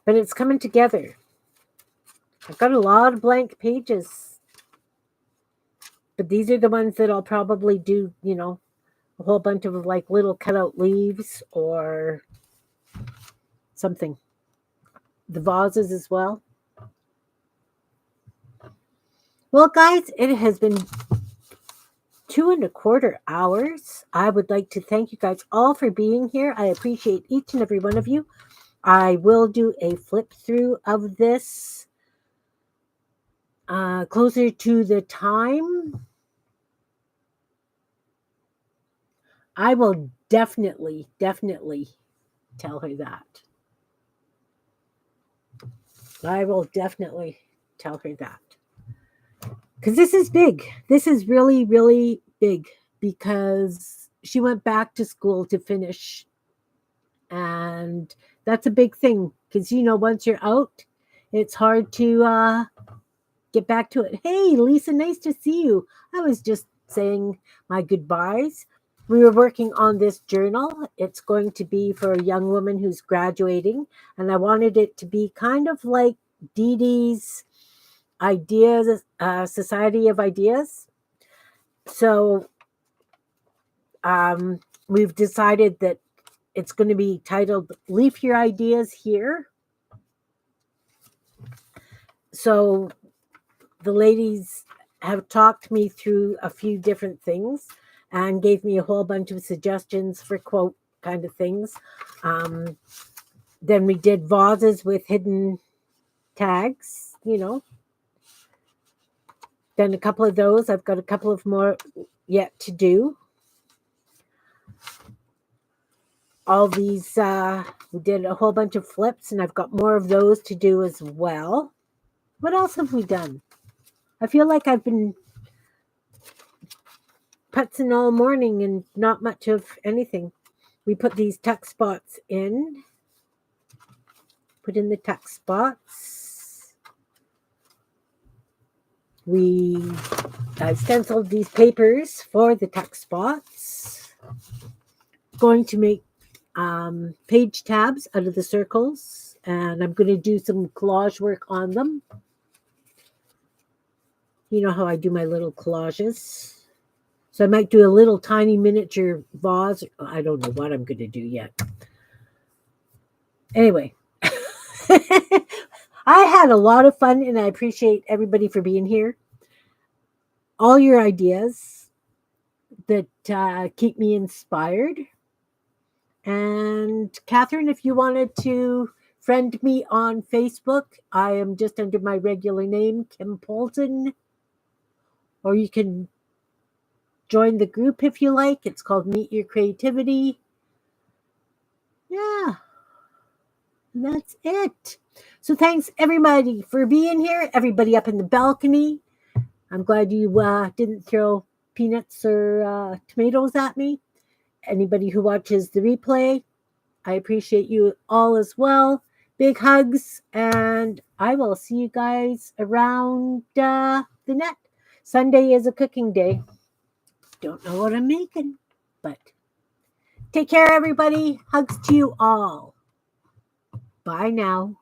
But it's coming together. I've got a lot of blank pages. But these are the ones that I'll probably do, a whole bunch of like little cutout leaves or something. The vases as well. Well, guys, it has been 2.25 hours. I would like to thank you guys all for being here. I appreciate each and every one of you. I will do a flip through of this closer to the time. I will definitely tell her that. I will definitely tell her that. Because this is big. This is really, really big because she went back to school to finish. And that's a big thing because, once you're out, it's hard to get back to it. Hey, Lisa, nice to see you. I was just saying my goodbyes. We were working on this journal. It's going to be for a young woman who's graduating, and I wanted it to be kind of like Dee Dee's Ideas, Society of Ideas. So we've decided that it's going to be titled Leave Your Ideas Here. So the ladies have talked me through a few different things and gave me a whole bunch of suggestions for quote kind of things. Then we did vases with hidden tags, Then a couple of those. I've got a couple of more yet to do. All these, we did a whole bunch of flips, and I've got more of those to do as well. What else have we done? I feel like I've been putzing all morning and not much of anything. We put these tuck spots in. Put in the tuck spots. I stenciled these papers for the tuck spots. Going to make page tabs out of the circles, and I'm going to do some collage work on them. You know how I do my little collages. So I might do a little tiny miniature vase. I don't know what I'm going to do yet. Anyway, I had a lot of fun, and I appreciate everybody for being here. All your ideas that keep me inspired. And Catherine, if you wanted to friend me on Facebook, I am just under my regular name, Kim Polton. Or you can join the group if you like. It's called Meet Your Creativity. Yeah, that's it. So thanks everybody for being here. Everybody up in the balcony. I'm glad you didn't throw peanuts or tomatoes at me. Anybody who watches the replay, I appreciate you all as well. Big hugs, and I will see you guys around the net. Sunday is a cooking day. Don't know what I'm making, but take care, everybody. Hugs to you all. Bye now.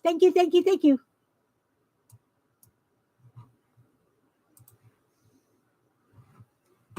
Thank you.